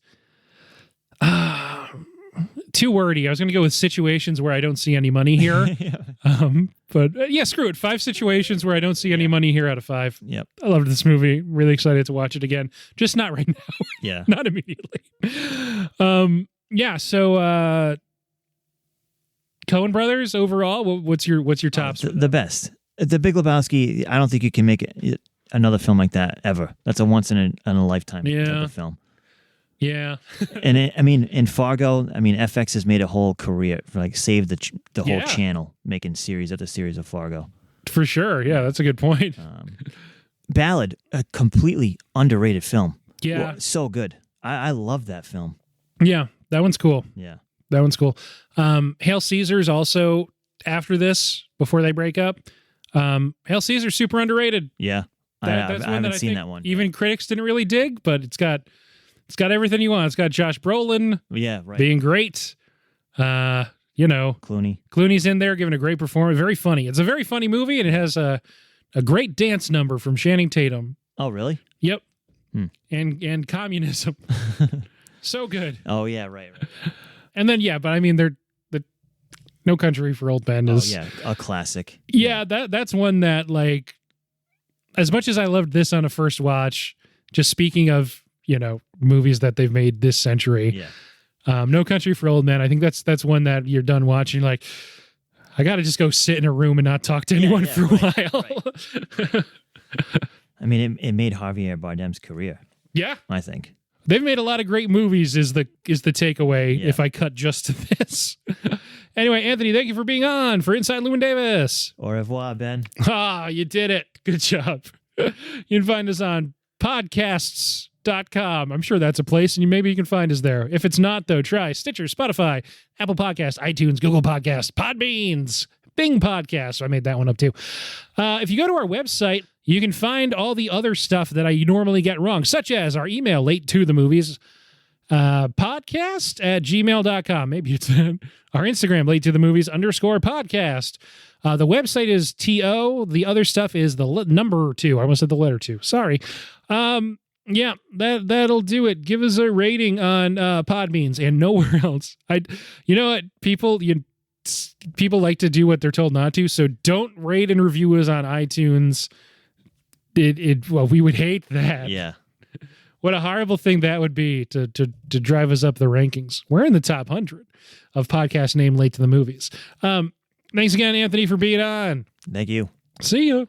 too wordy. I was gonna go with situations where I don't see any money here. But yeah, screw it. 5 situations where I don't see any money here out of 5. Yep. I loved this movie. Really excited to watch it again. Just not right now. Yeah. Not immediately. Yeah. So. Coen Brothers overall, what's your tops? The best. The Big Lebowski. I don't think you can make another film like that ever. That's a once in a lifetime type of film. Yeah. And in Fargo, FX has made a whole career, saved the whole channel making series after series of Fargo. For sure. Yeah, that's a good point. Ballad, a completely underrated film. Yeah. Well, so good. I love that film. Yeah, that one's cool. Yeah. That one's cool. Hail Caesar's also after this, before they break up. Hail Caesar's super underrated. Yeah. I haven't seen that one. Even critics didn't really dig, but it's got everything you want. It's got Josh Brolin being great. Clooney's in there giving a great performance. Very funny. It's a very funny movie, and it has a great dance number from Channing Tatum. Oh, really? Yep. And communism. So good. Oh, yeah, right. And then, but they're the No Country for Old Men is a classic. Yeah, that's one that, like, as much as I loved this on a first watch, just speaking of, movies that they've made this century. Yeah. No Country for Old Men, I think that's one that you're done watching, like, I got to just go sit in a room and not talk to anyone for a while. Right. It made Javier Bardem's career. Yeah. I think. They've made a lot of great movies is the takeaway if I cut just to this. Anyway, Anthony, thank you for being on for Inside Llewyn Davis. Au revoir, Ben. You did it. Good job. You can find us on podcasts.com. I'm sure that's a place, and maybe you can find us there. If it's not, though, try Stitcher, Spotify, Apple Podcasts, iTunes, Google Podcasts, Podbeans, Bing Podcasts. I made that one up, too. If you go to our website, you can find all the other stuff that I normally get wrong, such as our email, late to the movies, podcast@gmail.com. Maybe it's our Instagram, late to the movies _podcast. The website is TO. The other stuff is the number 2. I almost said the letter 2. Sorry. That'll do it. Give us a rating on Podbeans and nowhere else. You know what? People like to do what they're told not to, so don't rate and review us on iTunes. We would hate that. Yeah. What a horrible thing that would be to drive us up the rankings. We're in the top 100 of podcasts named Late to the Movies. Thanks again, Anthony, for being on. Thank you. See ya.